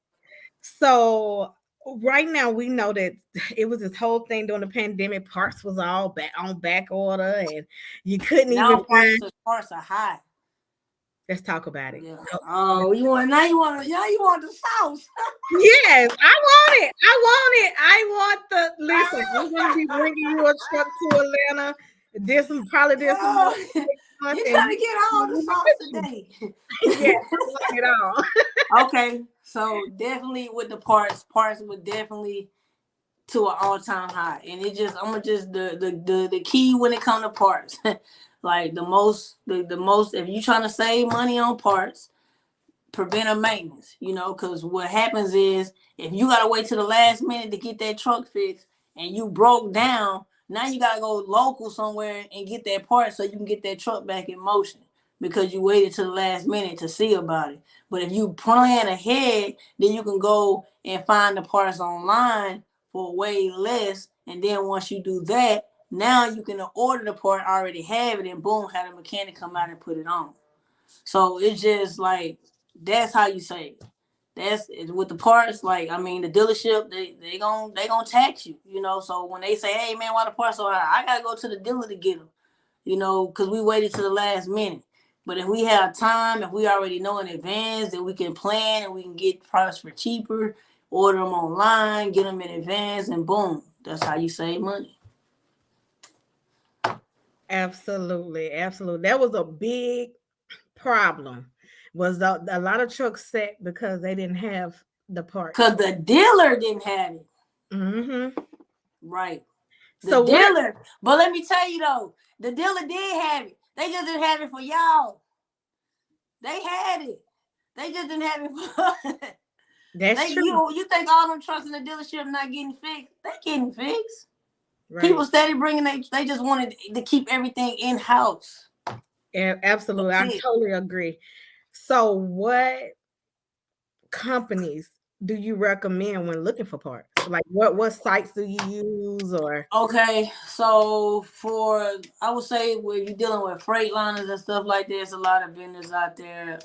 So right now we know that it was this whole thing during the pandemic. Parts was all back on back order, and you couldn't even Now find. parts are high. Let's talk about it. Yeah. Oh, you want the sauce? Yes, I want it. I want the listen. I'm gonna be bringing you a truck to Atlanta. Probably some more. You trying to get all the sauce today? Yes, I want it all. Okay, so definitely with the parts would definitely to an all-time high, and the key when it comes to parts, like the most if you trying to save money on parts, preventive maintenance, you know, because what happens is if you gotta wait to the last minute to get that truck fixed and you broke down, now you gotta go local somewhere and get that part so you can get that truck back in motion because you waited to the last minute to see about it. But if you plan ahead, then you can go and find the parts online for way less, and then once you do that, now you can order the part, already have it, and boom, have the mechanic come out and put it on. So it's just like that's how you save. That's with the parts. Like, I mean, the dealership they gonna tax you, you know. So when they say, "Hey man, why the parts so high?" I gotta go to the dealer to get them, you know, because we waited to the last minute. But if we have time, if we already know in advance, then we can plan and we can get parts for cheaper, order them online, get them in advance, and boom, that's how you save money. Absolutely. That was a big problem. Was a lot of trucks set because they didn't have the parts. Because the dealer didn't have it. Mm-hmm. Right. So dealer, but let me tell you though, the dealer did have it. They just didn't have it for y'all. They had it. They just didn't have it for that's true. You think all them trucks in the dealership not getting fixed? They getting fixed. Right. People steady bringing they just wanted to keep everything in house. Yeah, absolutely. I totally agree. So what companies do you recommend when looking for parts? Like what sites do you use? Or okay, so I would say when you're dealing with freight liners and stuff like that, there's a lot of vendors out there.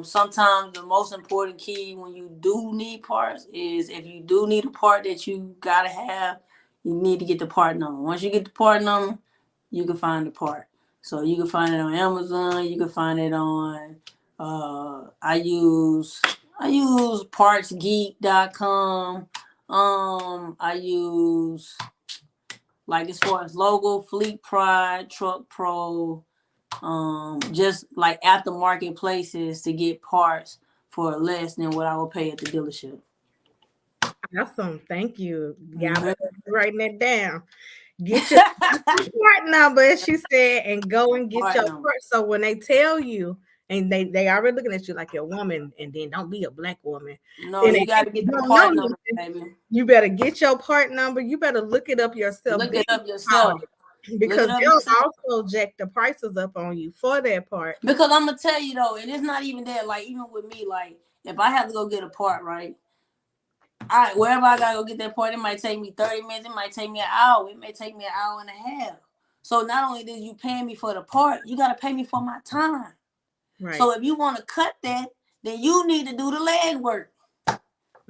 Sometimes the most important key when you do need parts is if you do need a part that you gotta have, you need to get the part number. Once you get the part number, you can find the part. So you can find it on Amazon, you can find it on I use partsgeek.com. I use like as far as logo, Fleet Pride, Truck Pro, just like aftermarket places to get parts for less than what I would pay at the dealership. Awesome, thank you. Yeah, writing that down. Get your part number, as she said, and go and get your part. So when they tell you, and they already looking at you like you're a woman, and then don't be a black woman. No, you got to get the part number, baby. You better get your part number. You better look it up yourself. Look it up yourself. Because they'll also jack the prices up on you for that part. Because I'm gonna tell you though, and it's not even that. Like even with me, like if I have to go get a part, right? Wherever I gotta go get that part, it might take me 30 minutes. It might take me an hour. It may take me an hour and a half. So not only did you pay me for the part, you gotta pay me for my time. Right. So if you want to cut that, then you need to do the leg work.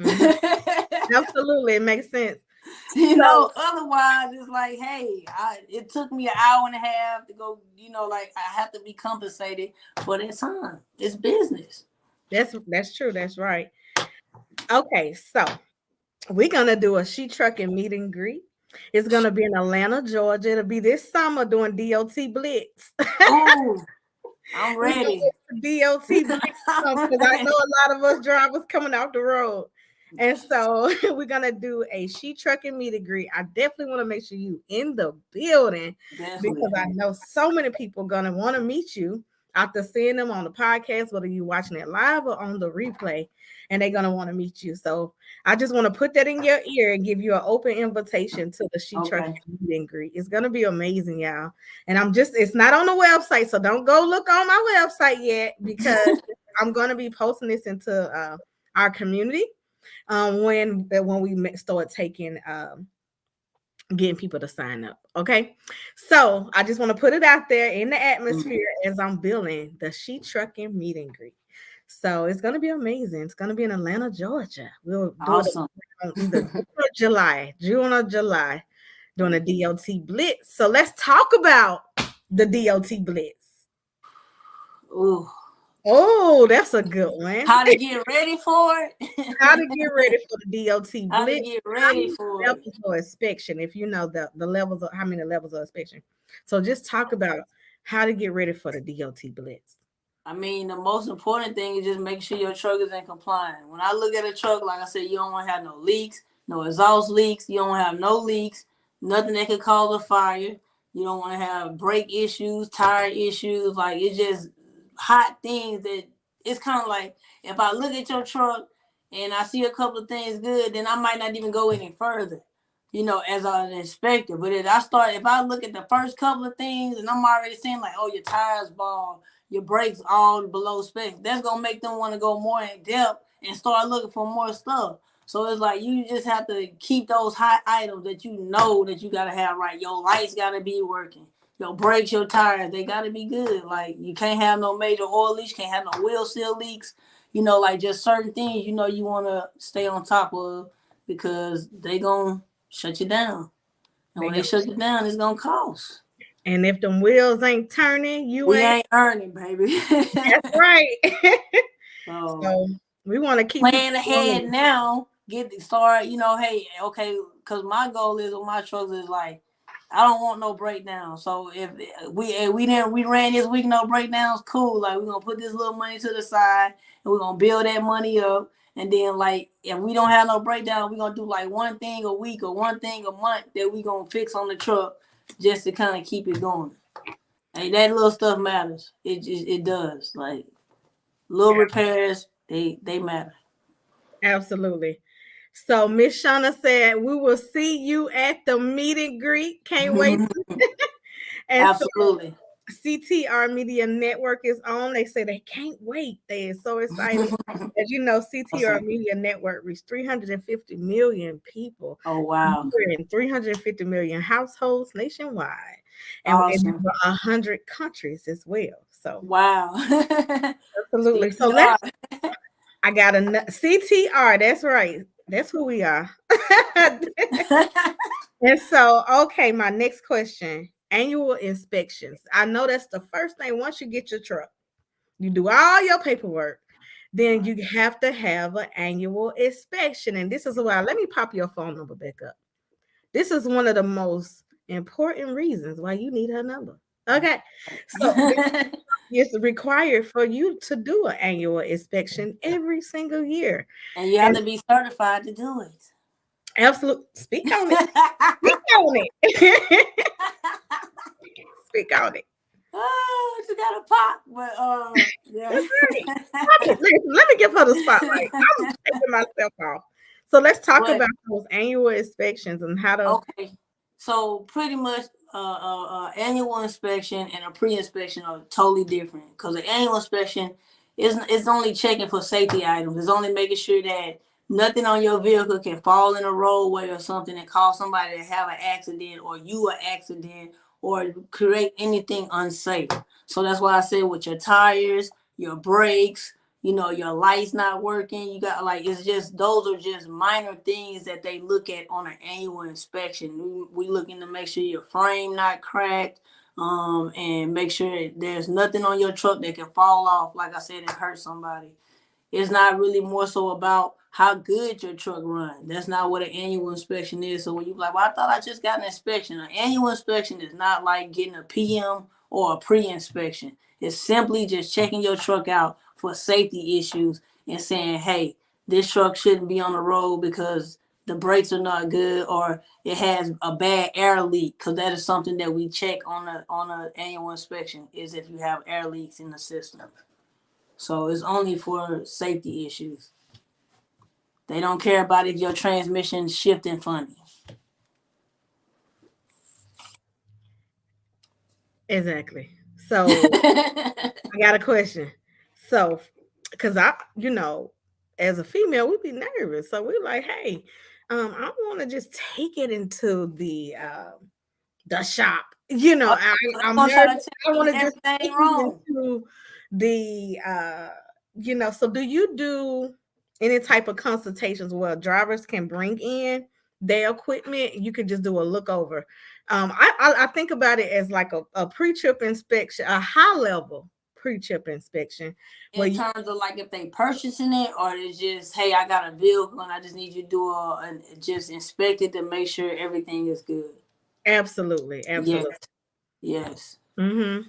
Mm-hmm. Absolutely, it makes sense. You know, otherwise it's like, hey, it took me an hour and a half to go. You know, like I have to be compensated for that time. It's business. That's true. That's right. Okay, so we're gonna do a She Trucking meet and greet. It's gonna be in Atlanta, Georgia. It'll be this summer doing DOT Blitz. Oh, I'm ready. DOT Blitz because I know a lot of us drivers coming off the road. And so we're gonna do a She Trucking meet and greet. I definitely want to make sure you in the building because I know so many people gonna want to meet you after seeing them on the podcast, whether you're watching it live or on the replay, and they're gonna want to meet you. So I just want to put that in your ear and give you an open invitation to the She Trucking meet and greet. It's gonna be amazing, y'all. And it's not on the website, so don't go look on my website yet because I'm gonna be posting this into our community. when we start taking getting people to sign up. Okay, so I just want to put it out there in the atmosphere as I'm building the She Trucking meet and greet. So it's going to be amazing. It's going to be in Atlanta, Georgia. We'll do it on either June or July, during the DOT Blitz. So let's talk about the DOT Blitz. Ooh. Oh, that's a good one. How to get ready for it? How to get ready for the DOT Blitz? How to get ready for it? For inspection, if you know the levels of how many levels of inspection. So just talk about how to get ready for the DOT Blitz. I mean, the most important thing is just make sure your truck is in compliance. When I look at a truck, like I said, you don't want to have no leaks, no exhaust leaks. You don't want to have no leaks, nothing that could cause a fire. You don't want to have brake issues, tire issues. Like, it's just hot things that it's kind of like if I look at your truck and I see a couple of things good, then I might not even go any further, as an inspector. But if I look at the first couple of things and I'm already seeing like, oh, your tires bald, your brakes all below spec, that's going to make them want to go more in depth and start looking for more stuff. So it's like you just have to keep those hot items that you know that you got to have right. Your lights got to be working. Your brakes, your tires, they got to be good. Like, you can't have no major oil leaks, can't have no wheel seal leaks. Like just certain things, you want to stay on top of because they going to shut you down. And when they shut you down, it's going to cost. And if them wheels ain't turning, we ain't earning, baby. That's right. So we want to keep plan ahead now. Get started, hey, okay, because my goal is with my trucks is like, I don't want no breakdown. So if we ran this week, no breakdowns, cool. Like, we're gonna put this little money to the side and we're gonna build that money up. And then, like, if we don't have no breakdown, we're gonna do like one thing a week or one thing a month that we gonna fix on the truck just to kind of keep it going. Hey, that little stuff matters. It does. Like, little repairs, they matter. Absolutely. So Miss Shauna said, we will see you at the meet and greet. Can't wait. And absolutely. So CTR Media Network is on. They say they can't wait. They are so excited. As you know, CTR Media Network reached 350 million people. Oh, wow. In 350 million households nationwide. And in 100 countries as well. So wow. Absolutely. So I got a CTR. That's right. That's who we are. And so, okay, my next question, annual inspections. I know that's the first thing. Once you get your truck, you do all your paperwork, then you have to have an annual inspection. And this is why, let me pop your phone number back up. This is one of the most important reasons why you need her number. Okay. So it's required for you to do an annual inspection every single year. And you have to be certified to do it. Absolutely. Speak on it. Speak on it. Speak on it. Oh, it's got a pop, but yeah. Let me give her the spotlight. I'm taking myself off. So let's talk about those annual inspections and how to. Okay. So pretty much annual inspection and a pre-inspection are totally different because the annual inspection is only checking for safety items. It's only making sure that nothing on your vehicle can fall in a roadway or something and cause somebody to have an accident or you an accident or create anything unsafe. So that's why I said with your tires, your brakes, your lights not working, you got it's just, those are just minor things that they look at on an annual inspection. We looking to make sure your frame not cracked, and make sure there's nothing on your truck that can fall off, like I said, and hurt somebody. It's not really more so about how good your truck runs. That's not what an annual inspection is. So when you're like, well, I thought I just got an inspection. An annual inspection is not like getting a PM or a pre-inspection. It's simply just checking your truck out for safety issues and saying, hey, this truck shouldn't be on the road because the brakes are not good or it has a bad air leak, because that is something that we check on an annual inspection, is if you have air leaks in the system. So it's only for safety issues. They don't care about if your transmission shifting funny. Exactly. So I got a question. So, because as a female, we'd be nervous. So we're like, hey, I want to just take it into the shop. You know, They're I'm gonna try nervous. to I tell you want to just take everything it wrong. into the so do you do any type of consultations where drivers can bring in their equipment? You could just do a look over. I think about it as like a pre-trip inspection, a high level pre-trip inspection where In you terms of like if they purchasing it, or it's just, hey, I got a vehicle and I just need you to do just inspect it to make sure everything is good. absolutely. Yes. Mm-hmm.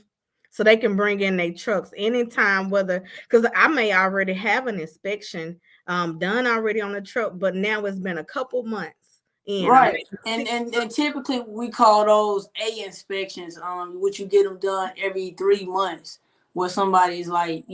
So they can bring in their trucks anytime, whether because I may already have an inspection done already on the truck, but now it's been a couple months in. Right. And typically we call those A inspections, which you get them done every 3 months, where somebody's like,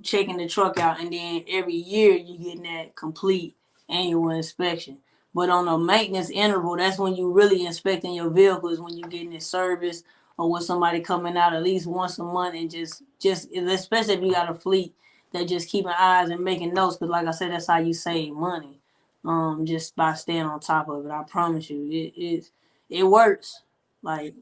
checking the truck out, and then every year you getting that complete annual inspection. But on a maintenance interval, that's when you really inspecting your vehicles, when you're getting it serviced, or when somebody coming out at least once a month, and just especially if you got a fleet that just keeping eyes and making notes, because like I said, that's how you save money. Just by staying on top of it. I promise you, it works. Like,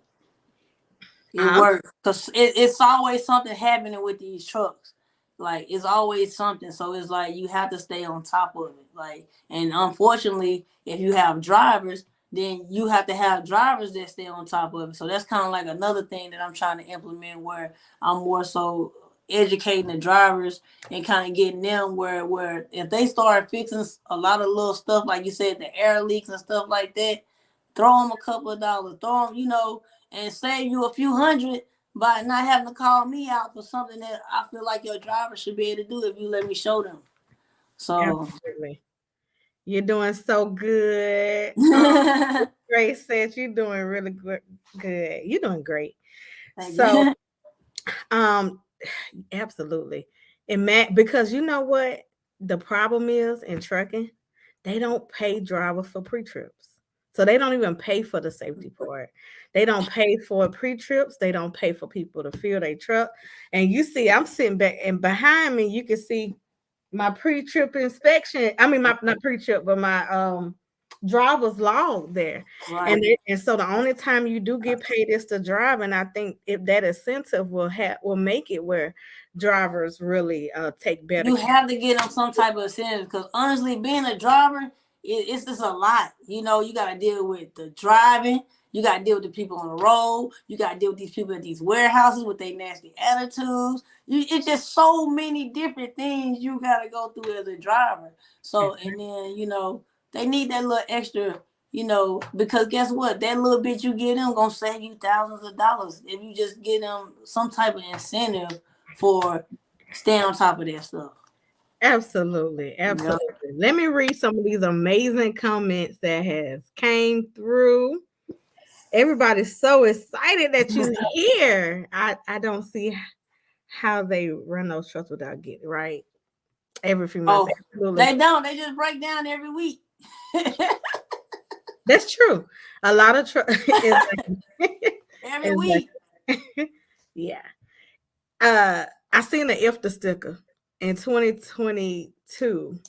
it I'm works, because it's always something happening with these trucks. Like, it's always something. So it's like you have to stay on top of it. Like, and unfortunately, if you have drivers, then you have to have drivers that stay on top of it. So that's kind of like another thing that I'm trying to implement, where I'm more so educating the drivers and kind of getting them where if they start fixing a lot of little stuff, like you said, the air leaks and stuff like that, throw them a couple of dollars, throw them, and save you a few hundred by not having to call me out for something that I feel like your driver should be able to do if you let me show them. So absolutely. You're doing so good. thank Great said you're doing really good. Good. You're doing great. So, you. um, absolutely. And Matt, because you know what the problem is in trucking, they don't pay drivers for pre-trips. So they don't even pay for the safety part. They don't pay for pre-trips. They don't pay for people to fill their truck. And you see, I'm sitting back, and behind me, you can see my pre-trip inspection. I mean, my not pre-trip, but my driver's log there. Right. And so the only time you do get paid is to drive. And I think if that incentive will make it where drivers really take better You care. have to get them some type of incentive, because honestly, being a driver, it's just a lot. You got to deal with the driving. You got to deal with the people on the road. You got to deal with these people at these warehouses with their nasty attitudes. It's just so many different things you got to go through as a driver. So, and then, they need that little extra, because guess what? That little bit you get them going to save you thousands of dollars if you just get them some type of incentive for staying on top of that stuff. Absolutely. Yep. Let me read some of these amazing comments that has came through. Everybody's so excited that you're here. I don't see how they run those trucks without getting right. Every few months. Oh, Absolutely. they don't. They just break down every week. That's true. A lot of trucks. Every week. Yeah. I seen the IFTA sticker in 2022.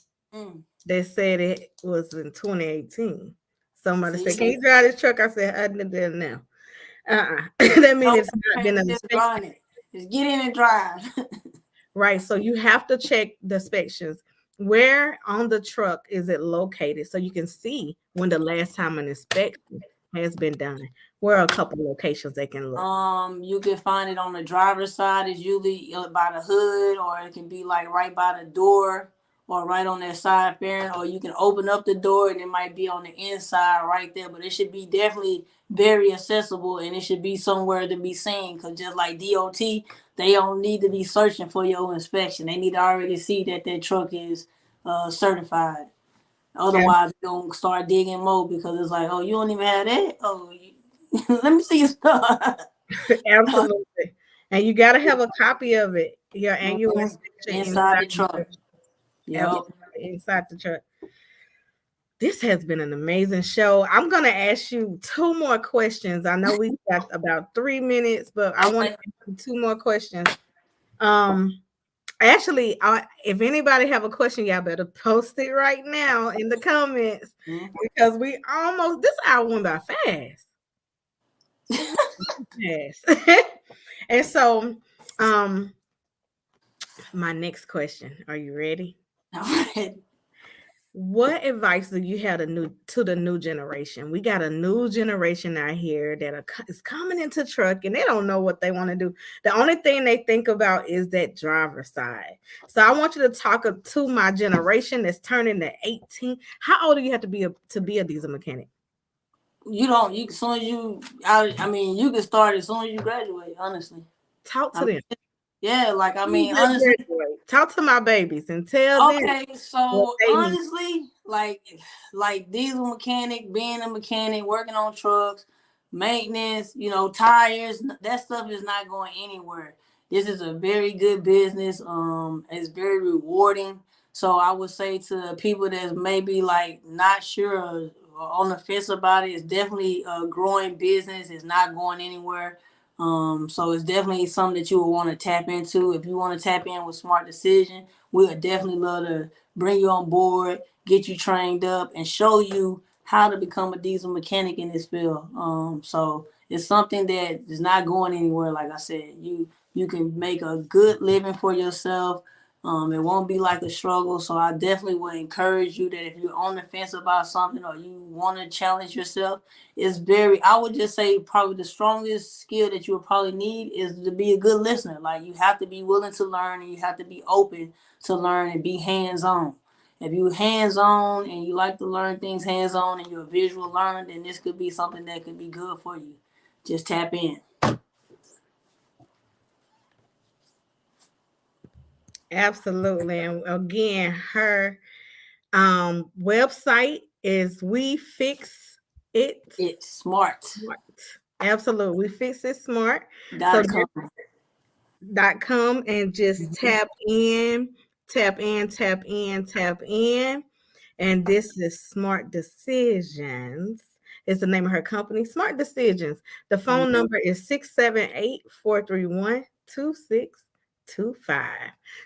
They said it was in 2018. Somebody said, "Can you drive this truck?" I said, "I did it now." That means it's not been an inspection. Just get in and drive. Right. So you have to check the inspections. Where on the truck is it located, so you can see when the last time an inspection has been done? Where are a couple locations they can look? You can find it on the driver's side. It's usually by the hood, or it can be like right by the door, or right on that side fairing, or you can open up the door and it might be on the inside right there. But it should be definitely very accessible, and it should be somewhere to be seen, because just like DOT, they don't need to be searching for your inspection. They need to already see that truck is certified. Otherwise, you're going to start digging more, because it's like, oh, you don't even have that? Oh, let me see your stuff. Absolutely. And you got to have a copy of it, your annual inspection inside the truck. Yep. Inside the truck. This has been an amazing show. I'm going to ask you 2 more questions. I know we got about 3 minutes, but I want to ask you 2 more questions. Actually, if anybody have a question, y'all better post it right now in the comments because we almost this hour went by fast. Yes. And so, my next question. Are you ready? I'm ready. What advice do you have to the new generation? We got a new generation out here that is coming into truck and they don't know what they want to do. The only thing they think about is that driver side. So I want you to talk to my generation that's turning to 18. How old do you have to be a diesel mechanic? You as soon as you I mean you can start as soon as you graduate, honestly. Talk to them. Yeah, like I mean, honestly. Talk to my babies and tell them. Okay, so honestly, like diesel mechanic, being a mechanic, working on trucks, maintenance, tires, that stuff is not going anywhere. This is a very good business. It's very rewarding. So I would say to people that's maybe like not sure or on the fence about it, it's definitely a growing business. It's not going anywhere. So it's definitely something that you would want to tap into. If you want to tap in with Smart Decision, we would definitely love to bring you on board, get you trained up, and show you how to become a diesel mechanic in this field. So it's something that is not going anywhere. Like I said, you can make a good living for yourself. It won't be like a struggle. So I definitely would encourage you that if you're on the fence about something or you want to challenge yourself, I would just say probably the strongest skill that you will probably need is to be a good listener. Like you have to be willing to learn and you have to be open to learn and be hands-on. If you're hands-on and you like to learn things hands-on and you're a visual learner, then this could be something that could be good for you. Just tap in. Absolutely. And again, her website is We Fix It. It's smart. Absolutely. We Fix It Smart. .com and just tap in. And this is Smart Decisions. Is the name of her company, Smart Decisions. The phone number is 678-431-2625.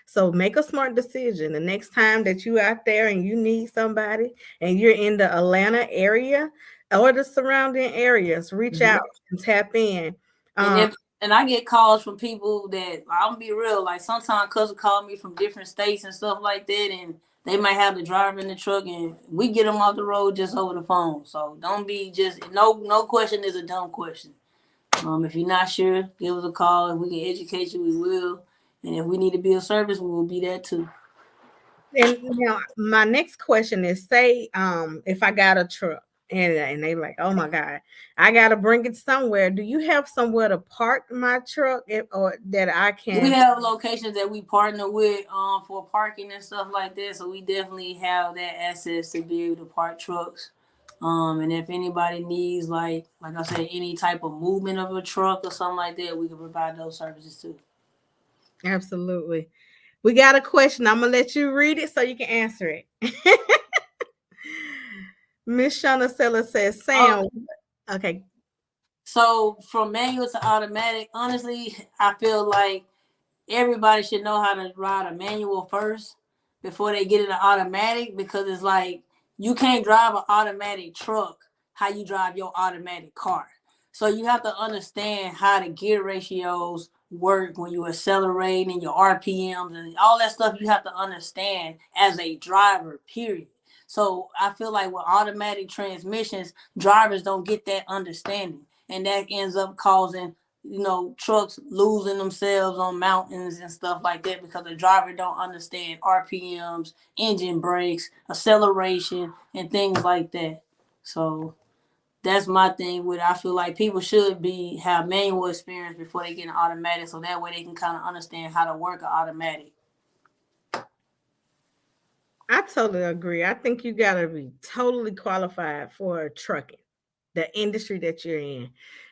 So make a smart decision. The next time that you out there and you need somebody and you're in the Atlanta area or the surrounding areas, reach out and tap in. And I get calls from people that I'm gonna be real. Like sometimes cousins call me from different states and stuff like that, and they might have the driver in the truck, and we get them off the road just over the phone. So don't be just no question is a dumb question. If you're not sure, give us a call. If we can educate you, we will. And if we need to be of service, we will be that too. And now my next question is: say, if I got a truck. And they like, oh my God, I gotta bring it somewhere. Do you have somewhere to park my truck or that I can? We have locations that we partner with for parking and stuff like that. So we definitely have that access to be able to park trucks. And if anybody needs like I said, any type of movement of a truck or something like that, we can provide those services too. Absolutely. We got a question. I'm gonna let you read it so you can answer it. Miss Shauna Seller says, Sam. Okay. So from manual to automatic, honestly, I feel like everybody should know how to ride a manual first before they get into automatic, because it's like you can't drive an automatic truck how you drive your automatic car. So you have to understand how the gear ratios work when you accelerate and your RPMs and all that stuff. You have to understand as a driver, period. So I feel like with automatic transmissions, drivers don't get that understanding, and that ends up causing trucks losing themselves on mountains and stuff like that because the driver don't understand RPMs, engine brakes, acceleration, and things like that. So that's my thing with it. I feel like people should have manual experience before they get an automatic, so that way they can kind of understand how to work an automatic. I totally agree. I think you got to be totally qualified for trucking, the industry that you're in.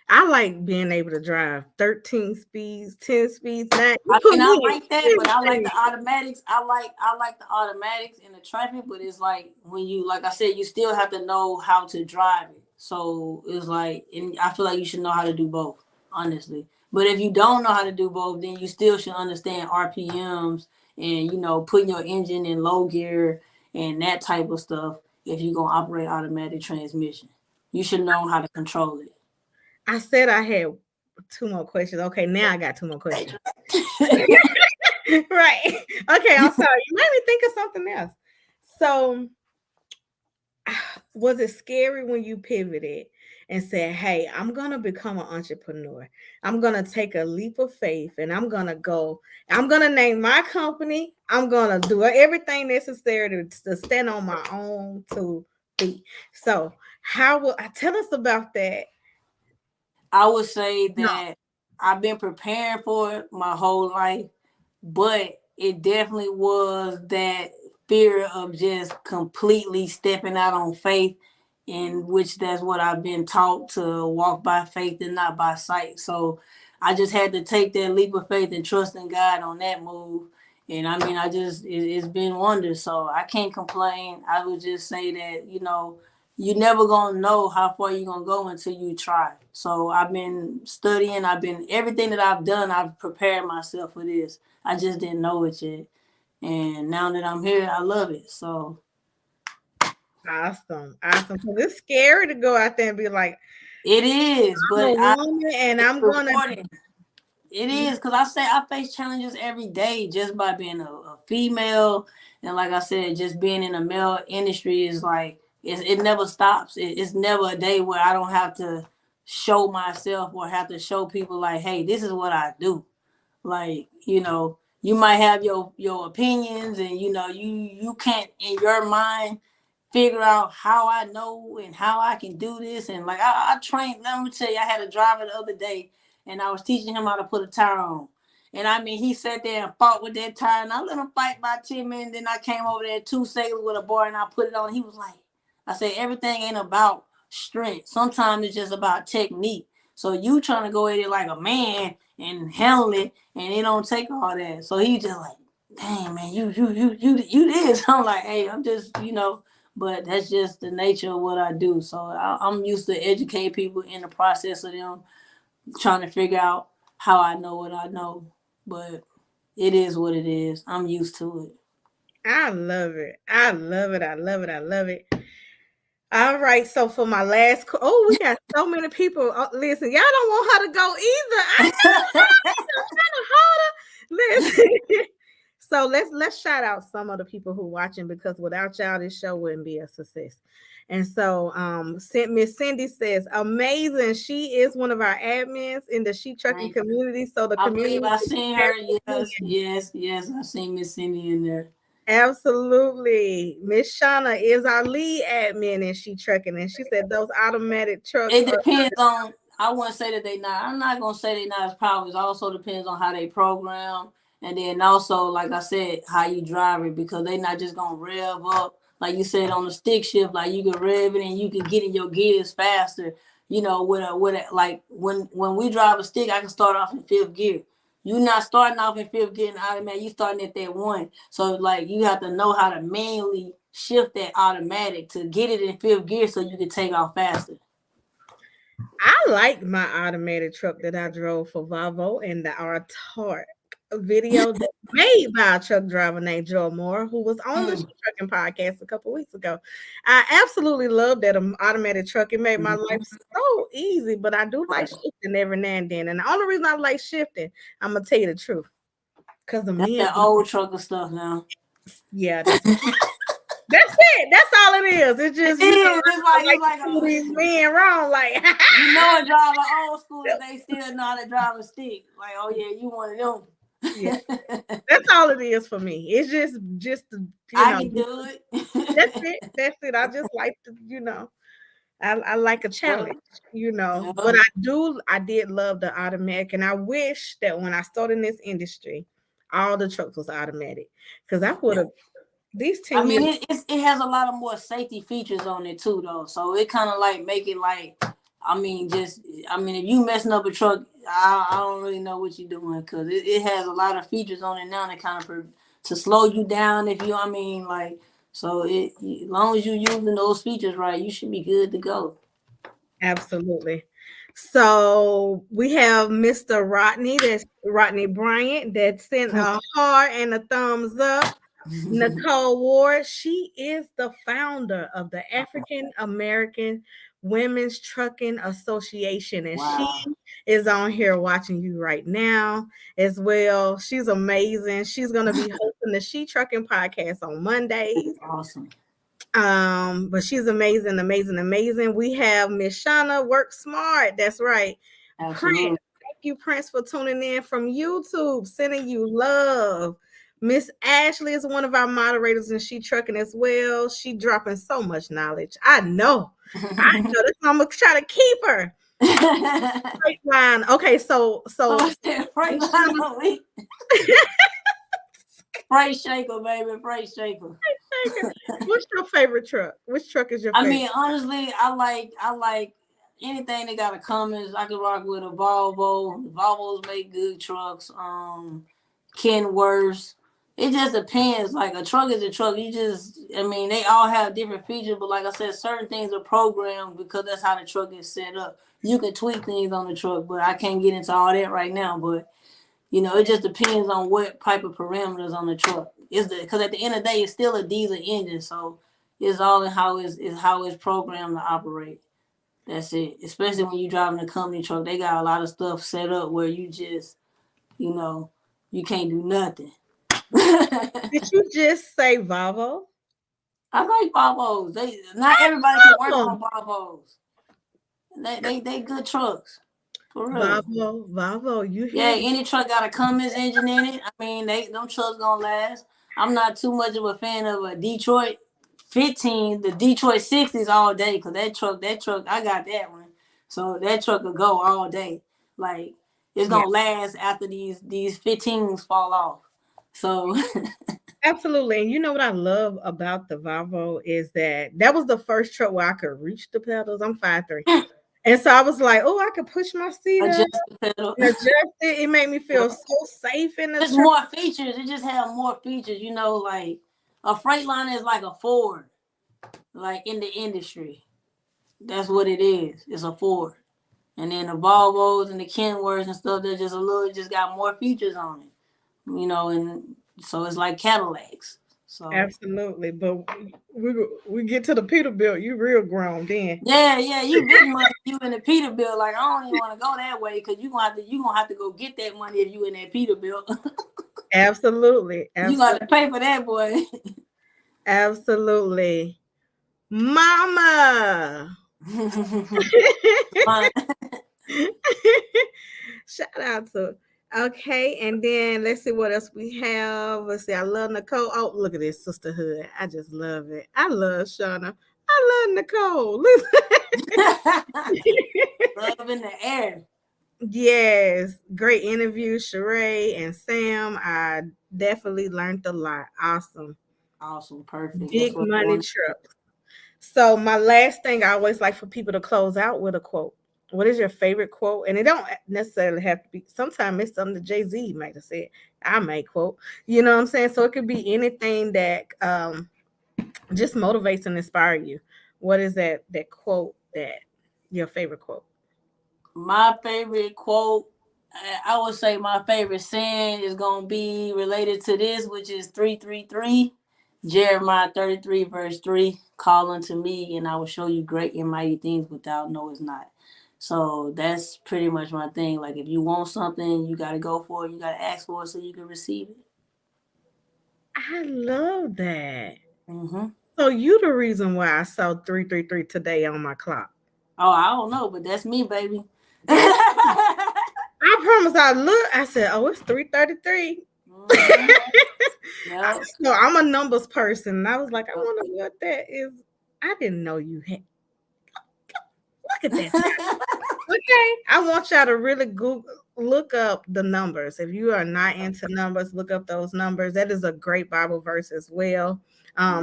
I like being able to drive 13 speeds, 10 speeds. I like that, but I like the automatics. I like the automatics in the traffic, but it's like when you, like I said, you still have to know how to drive it. So it's like, and I feel like you should know how to do both, honestly. But if you don't know how to do both, then you still should understand RPMs and, you know, putting your engine in low gear and that type of stuff if you're going to operate automatic transmission. You should know how to control it. I said I had 2 more questions. Okay, now I got 2 more questions. Right. Okay, I'm sorry. You made me think of something else. So, was it scary when you pivoted and said, hey, I'm going to become an entrepreneur? I'm going to take a leap of faith and I'm going to name my company. I'm going to do everything necessary to stand on my own to be. So, how will I tell us about that? I would say that I've been preparing for it my whole life, but it definitely was that fear of just completely stepping out on faith, in which that's what I've been taught, to walk by faith and not by sight. So I just had to take that leap of faith and trust in God on that move. And I mean, it's been wonders. So I can't complain. I would just say that, you know, you're never going to know how far you're going to go until you try. So I've been studying. Everything that I've done, I've prepared myself for this. I just didn't know it yet. And now that I'm here, I love it. So. Awesome. Because it's scary to go out there and be like, it is, but I'm going to. It is, because I face challenges every day just by being a female. And like I said, just being in the male industry is like, it never stops. It's never a day where I don't have to show myself or have to show people like, hey, this is what I do. Like, you know, you might have your opinions, and, you know, you can't in your mind figure out how I know and how I can do this. And like, I trained, let me tell you, I had a driver the other day, and I was teaching him how to put a tire on. And I mean, he sat there and fought with that tire, and I let him fight by 10 minutes. Then I came over there 2 seconds with a bar, and I put it on. He was like, I said, everything ain't about strength. Sometimes it's just about technique. So you trying to go at it like a man and handle it, and it don't take all that. So he just like, dang, man, you this. I'm like, hey, I'm just, you know, but that's just the nature of what I do. So I'm used to educate people in the process of them trying to figure out how I know what I know. But it is what it is. I'm used to it. I love it. I love it. I love it. I love it. All right. So for my last, we got so many people. Listen, y'all don't want her to go either. I know. I'm trying to hold her. Listen. So let's shout out some of the people who are watching, because without y'all, this show wouldn't be a success. And so Miss Cindy says, amazing. She is one of our admins in the She Trucking community. So the community. I seen her. Yes. I've seen Miss Cindy in there. Absolutely. Miss Shauna is our lead admin in She Trucking, and she said those automatic trucks. It depends on, I wouldn't say that I'm not going to say they're not as powerful. It also depends on how they program. And then also, like I said, how you drive it, because they're not just going to rev up. Like you said, on the stick shift, like you can rev it and you can get in your gears faster. You know, like when we drive a stick, I can start off in 5th gear. You're not starting off in 5th gear and automatic. You starting at that 1. So like you have to know how to manually shift that automatic to get it in 5th gear so you can take off faster. I like my automatic truck that I drove for Volvo, and our Torque video made by a truck driver named Joe Moore, who was on the She Trucking podcast a couple weeks ago. I absolutely love that automatic truck. It made my life so easy, but I do like shifting every now and then. And the only reason I like shifting, I'm gonna tell you the truth, because the men, that old trucker stuff now. Yeah, that's it. That's all it is. It's just it's like these men wrong. Like, you know, a driver old school, they still know how to drive a stick. Like, oh yeah, you one of them. Yeah, that's all it is for me. It's just I can do it. That's it. I just like to, you know, I like a challenge, you know. Yeah. But I did love the automatic, and I wish that when I started in this industry, all the trucks was automatic, because I would have. These 10 I mean, years, it has a lot of more safety features on it too, though. So it kind of like make it like, if you messing up a truck, I don't really know what you're doing, because it has a lot of features on it now that kind of to slow you down if you, so as long as you're using those features right, you should be good to go. Absolutely. So we have Mr. Rodney, that's Rodney Bryant, that sent a heart and a thumbs up. Nicole Ward, she is the founder of the African American Women's Trucking Association, and she Wow. is on here watching you right now as well. She's amazing. She's going to be hosting the She Trucking podcast on Mondays. Awesome. But she's amazing. We have Miss Shauna Work Smart. That's right. Absolutely. Prince, thank you, Prince, for tuning in from YouTube, sending you love. Miss Ashley is one of our moderators, and she trucking as well. She dropping so much knowledge. I know. That's why I'm gonna try to keep her. Freight line. Okay, so Freight line on week. Freight shaker, baby. Freight shaker. What's your favorite truck? Which truck is your favorite? I mean, honestly, I like anything that got a Cummins. I could rock with a Volvo. Volvos make good trucks. Kenworths. It just depends. Like a truck is a truck. I mean, they all have different features, but like I said, certain things are programmed because that's how the truck is set up. You can tweak things on the truck, but I can't get into all that right now. But you know, it just depends on what type of parameters on the truck. Because at the end of the day, it's still a diesel engine, so it's all in how it's programmed to operate. That's it. Especially when you're driving a company truck, they got a lot of stuff set up where you just, you know, you can't do nothing. Did you just say Volvo? I like Volvos. Not everybody can work on Volvos. They good trucks. For real. Volvo, you hear any truck got a Cummins engine in it. I mean, them trucks gonna last. I'm not too much of a fan of a Detroit 15, the Detroit 60s all day, because that truck, I got that one. So that truck will go all day. Like, it's gonna last after these 15s fall off. So absolutely. And you know what I love about the Volvo is that was the first truck where I could reach the pedals. I'm 5'3". And so I was like, oh, I could push my seat up, adjust it. It made me feel so safe in the truck. More features. It just have more features. You know, like a Freightliner is like a Ford, like in the industry. That's what it is. It's a Ford. And then the Volvos and the Kenworths and stuff, they're just got more features on it. You know, and so it's like Cadillacs. So absolutely, but we get to the Peterbilt, you real grown then. Yeah, you big money. You in the Peterbilt, like I don't even want to go that way because you gonna have to go get that money if you in that Peterbilt. Absolutely. You got to pay for that, boy. Absolutely, Mama. Shout out to. Okay, and then let's see what else we have. Let's see. I love Nicole. Oh, look at this sisterhood. I just love it. I love Shauna. I love Nicole. Love in the air. Yes, great interview, Sharae and Sam. I definitely learned a lot. Awesome, perfect. Big money trucks. So my last thing, I always like for people to close out with a quote. What is your favorite quote? And it don't necessarily have to be. Sometimes it's something that Jay-Z might have said. I might quote. You know what I'm saying? So it could be anything that just motivates and inspires you. What is that quote that your favorite quote? My favorite quote, I would say my favorite saying is going to be related to this, which is 333, Jeremiah 33, verse 3. Call unto me, and I will show you great and mighty things without know it's not. So that's pretty much my thing. Like if you want something, you got to go for it. You got to ask for it so you can receive it. I love that. Mm-hmm. So you the reason why I saw 333 today on my clock. Oh, I don't know, but that's me, baby. I promise I said, oh, it's 333. Mm-hmm. Yep. So I'm a numbers person. And I was like, I wonder what that is. I didn't know you had. Look at that. Okay. I want y'all to really look up the numbers. If you are not into numbers, look up those numbers. That is a great Bible verse as well.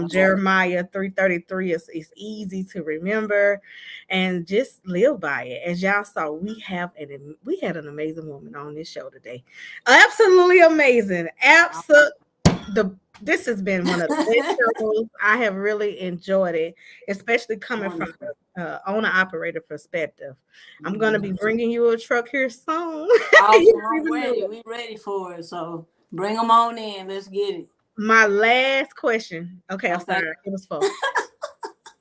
Jeremiah 3:33 is easy to remember and just live by it. As y'all saw, we had an amazing woman on this show today. Absolutely amazing. Absolutely This has been one of the best shows. I have really enjoyed it, especially coming from the owner-operator perspective. I'm going to be bringing you a truck here soon. Awesome. I'm ready. We ready for it. So bring them on in. Let's get it. My last question. Okay, I'm sorry. It was full.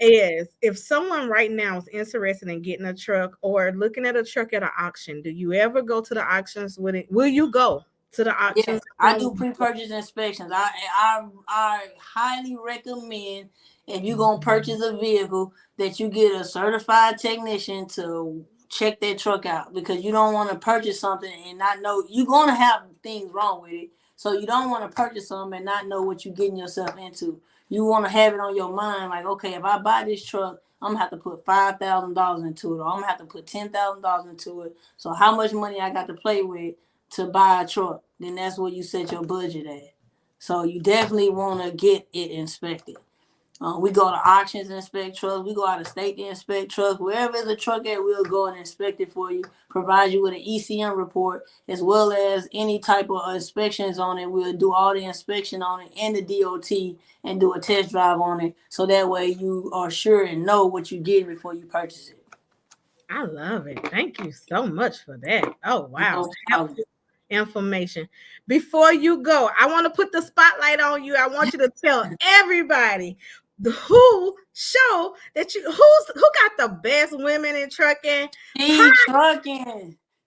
Is if someone right now is interested in getting a truck or looking at a truck at an auction, do you ever go to the auctions with it? Will you go to the auctions? Yes, I do pre-purchase inspections. I highly recommend if you're gonna purchase a vehicle that you get a certified technician to check that truck out, because you don't want to purchase something and not know you're gonna have things wrong with it. So you don't want to purchase something and not know what you're getting yourself into. You want to have it on your mind, like, okay, if I buy this truck, I'm gonna have to put $5,000 into it, or I'm gonna have to put $10,000 into it. So how much money I got to play with to buy a truck? Then that's where you set your budget at. So you definitely want to get it inspected. We go to auctions and inspect trucks. We go out of state to inspect trucks. Wherever there's a truck at, we'll go and inspect it for you, provide you with an ECM report, as well as any type of inspections on it. We'll do all the inspection on it and the DOT and do a test drive on it. So that way you are sure and know what you get before you purchase it. I love it. Thank you so much for that. Oh, wow. Information. Before you go, I want to put the spotlight on you. I want you to tell everybody who show that who got the best women in trucking.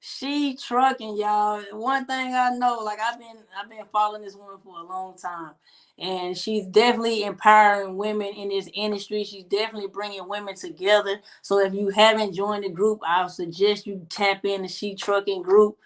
She trucking, y'all. One thing I know, like I've been following this woman for a long time, and she's definitely empowering women in this industry. She's definitely bringing women together. So if you haven't joined the group, I would suggest you tap in the She Trucking group.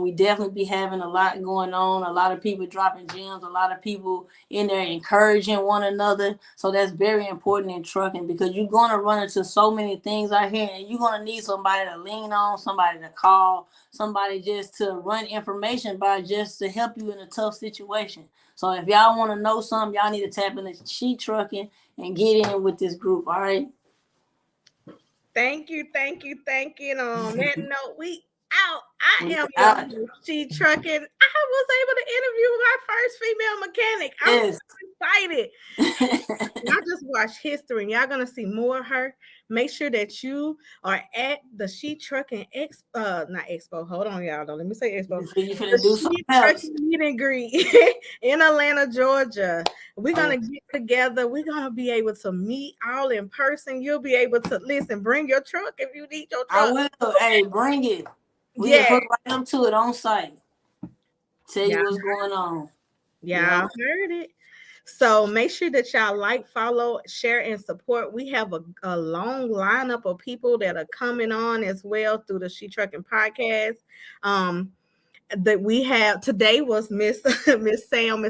We definitely be having a lot going on, a lot of people dropping gems, a lot of people in there encouraging one another. So that's very important in trucking, because you're going to run into so many things out here, and you're going to need somebody to lean on, somebody to call, somebody just to run information by, just to help you in a tough situation. So if y'all want to know something, y'all need to tap into She Trucking and get in with this group. All right. Thank you. And on that note, we out. I am your She Trucking. I was able to interview my first female mechanic. I'm so excited. Y'all just watch history, and y'all gonna see more of her. Make sure that you are at the She Trucking not Expo. Hold on, y'all. Don't let me say Expo. You finna do something else. Meet and greet in Atlanta, Georgia. We're gonna get together. We're gonna be able to meet all in person. You'll be able to listen. Bring your truck if you need your truck. I will. Hey, bring it. We can hook right up to it on site. Tell you what's going on. Yeah, I heard it. So make sure that y'all like, follow, share, and support. We have a long lineup of people that are coming on as well through the She Trucking podcast. That we have today was Miss Sam,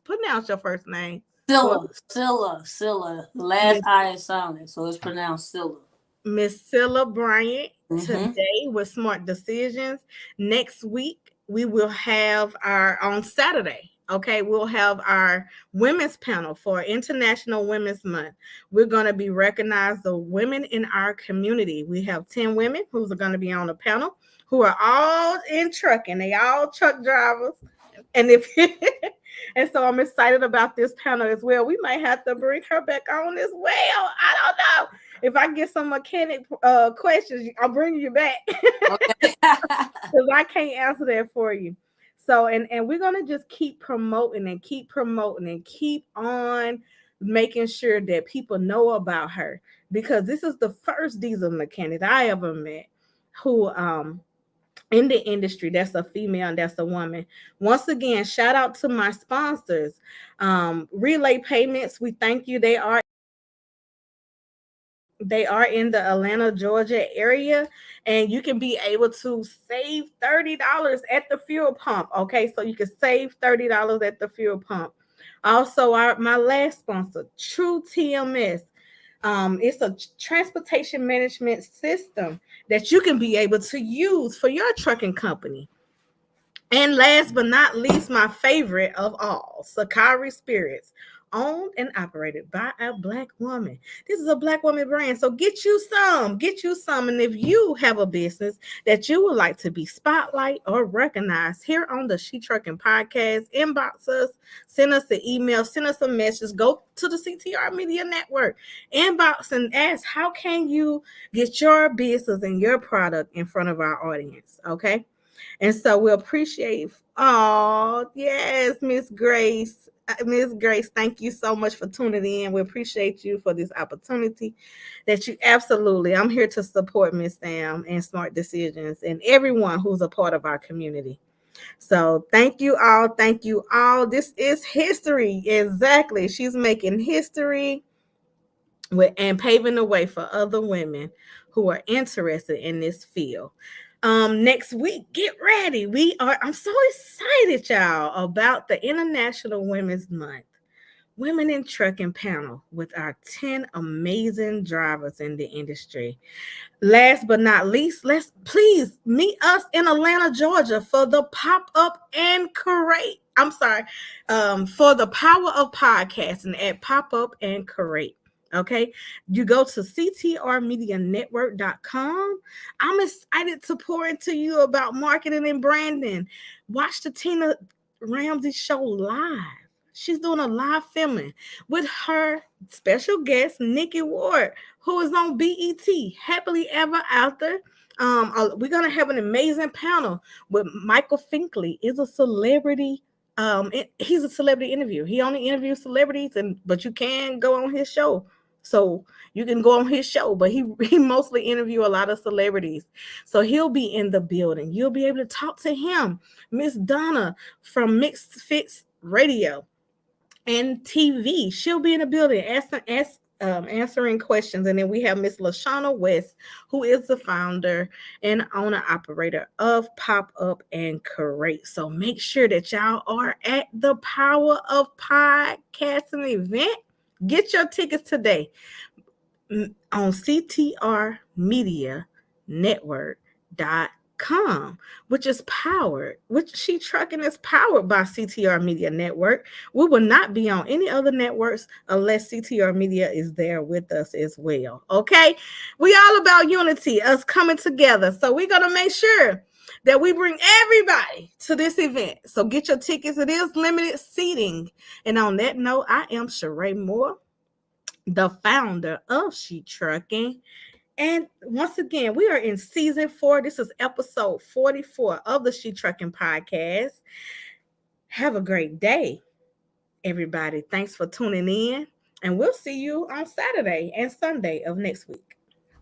pronounce your first name. Sillia. The last I is silent, so it's pronounced Sillia. Miss Sillia Bryant today with Smart Decisions. Next week we will have on Saturday. Okay, we'll have our women's panel for International Women's Month. We're going to be recognizing the women in our community. We have 10 women who are going to be on the panel, who are all in trucking. They all truck drivers. And and so I'm excited about this panel as well. We might have to bring her back on as well. I don't know. If I get some mechanic questions, I'll bring you back. Because I can't answer that for you. So, and we're going to just keep promoting and keep on making sure that people know about her, because this is the first diesel mechanic I ever met who in the industry that's a female and that's a woman. Once again, shout out to my sponsors. Relay Payments, we thank you. They are in the Atlanta, Georgia area, and you can be able to save $30 at the fuel pump. Okay, so you can save $30 at the fuel pump. Also, my last sponsor, True TMS. It's a transportation management system that you can be able to use for your trucking company. And last but not least, my favorite of all, Sakari Spirits. owned and operated by a Black woman. This is a Black woman brand. So get you some. And if you have a business that you would like to be spotlight or recognized here on the She Trucking Podcast, inbox us, send us an email, send us a message, go to the CTR Media Network, inbox and ask, how can you get your business and your product in front of our audience? Okay. And so we appreciate, oh, yes, Miss Grace. Miss Grace, thank you so much for tuning in. We appreciate you for this opportunity that you absolutely, I'm here to support Miss Sam and Smart Decisions and everyone who's a part of our community. So thank you all. Thank you all. This is history. Exactly. She's making history and paving the way for other women who are interested in this field. Next week, get ready. I'm so excited, y'all, about the International Women's Month Women in Trucking panel with our 10 amazing drivers in the industry. Last but not least, let's please meet us in Atlanta, Georgia for the pop-up and create. For the power of podcasting at Pop-Up and Create. Okay, you go to ctrmedianetwork.com. I'm excited to pour into you about marketing and branding. Watch the Tina Ramsey show live. She's doing a live filming with her special guest, Nikki Ward, who is on BET, Happily Ever After. We're going to have an amazing panel with Michael Finkley. Is a celebrity. He's a celebrity interviewer. He only interviews celebrities, but you can go on his show. So you can go on his show, but he mostly interview a lot of celebrities. So he'll be in the building. You'll be able to talk to him. Miss Donna from Mixed Fix Radio and TV. She'll be in the building answering questions. And then we have Miss LaShawna West, who is the founder and owner-operator of Pop-Up and Create. So make sure that y'all are at the Power of Podcasting event. Get your tickets today on ctrmedianetwork.com, which She Trucking is powered by CTR Media Network. We will not be on any other networks unless CTR Media is there with us as well. Okay, we all about unity, us coming together. So we're gonna make sure that we bring everybody to this event. So get your tickets. It is limited seating. And on that note, I am Sharae Moore, the founder of She Trucking. And once again, we are in season 4. This is episode 44 of the She Trucking Podcast. Have a great day, everybody. Thanks for tuning in. And we'll see you on Saturday and Sunday of next week.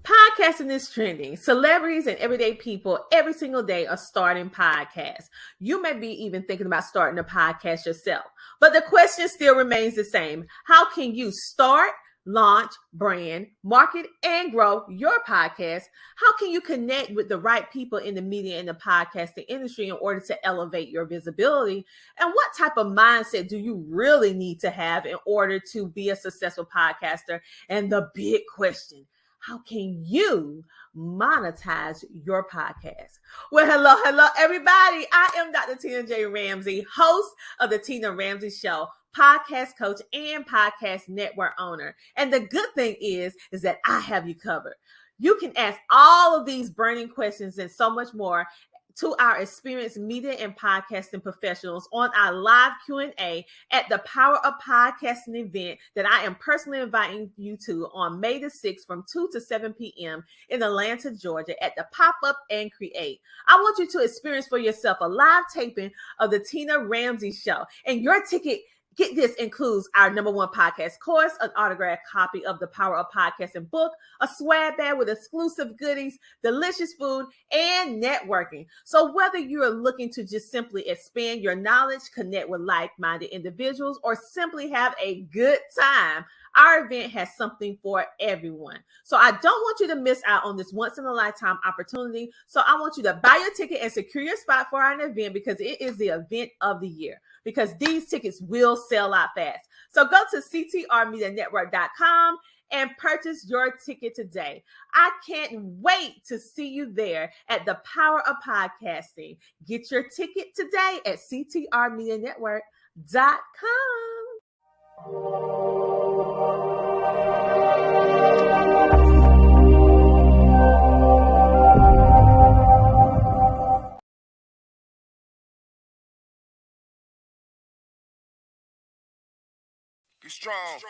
Podcasting is trending. Celebrities and everyday people every single day are starting podcasts. You may be even thinking about starting a podcast yourself. But the question still remains the same. How can you start, launch, brand, market, and grow your podcast? How can you connect with the right people in the media and the podcasting industry in order to elevate your visibility? And what type of mindset do you really need to have in order to be a successful podcaster? And the big question, how can you monetize your podcast? Well, hello, everybody. I am Dr. Tina J. Ramsey, host of the Tina Ramsey Show, podcast coach and podcast network owner. And the good thing is that I have you covered. You can ask all of these burning questions and so much more to our experienced media and podcasting professionals on our live Q&A at the Power of Podcasting event that I am personally inviting you to on May the 6th from 2 to 7 p.m. in Atlanta, Georgia at the Pop-Up and Create. I want you to experience for yourself a live taping of the Tina Ramsey Show, and your ticket, get this, includes our #1 podcast course, an autographed copy of the Power of Podcasting book, a swag bag with exclusive goodies, delicious food, and networking. So whether you are looking to just simply expand your knowledge, connect with like-minded individuals, or simply have a good time, our event has something for everyone. So I don't want you to miss out on this once-in-a-lifetime opportunity. So I want you to buy your ticket and secure your spot for our event, because it is the event of the year, because these tickets will sell out fast. So go to ctrmedianetwork.com and purchase your ticket today. I can't wait to see you there at the Power of Podcasting. Get your ticket today at ctrmedianetwork.com. Be strong.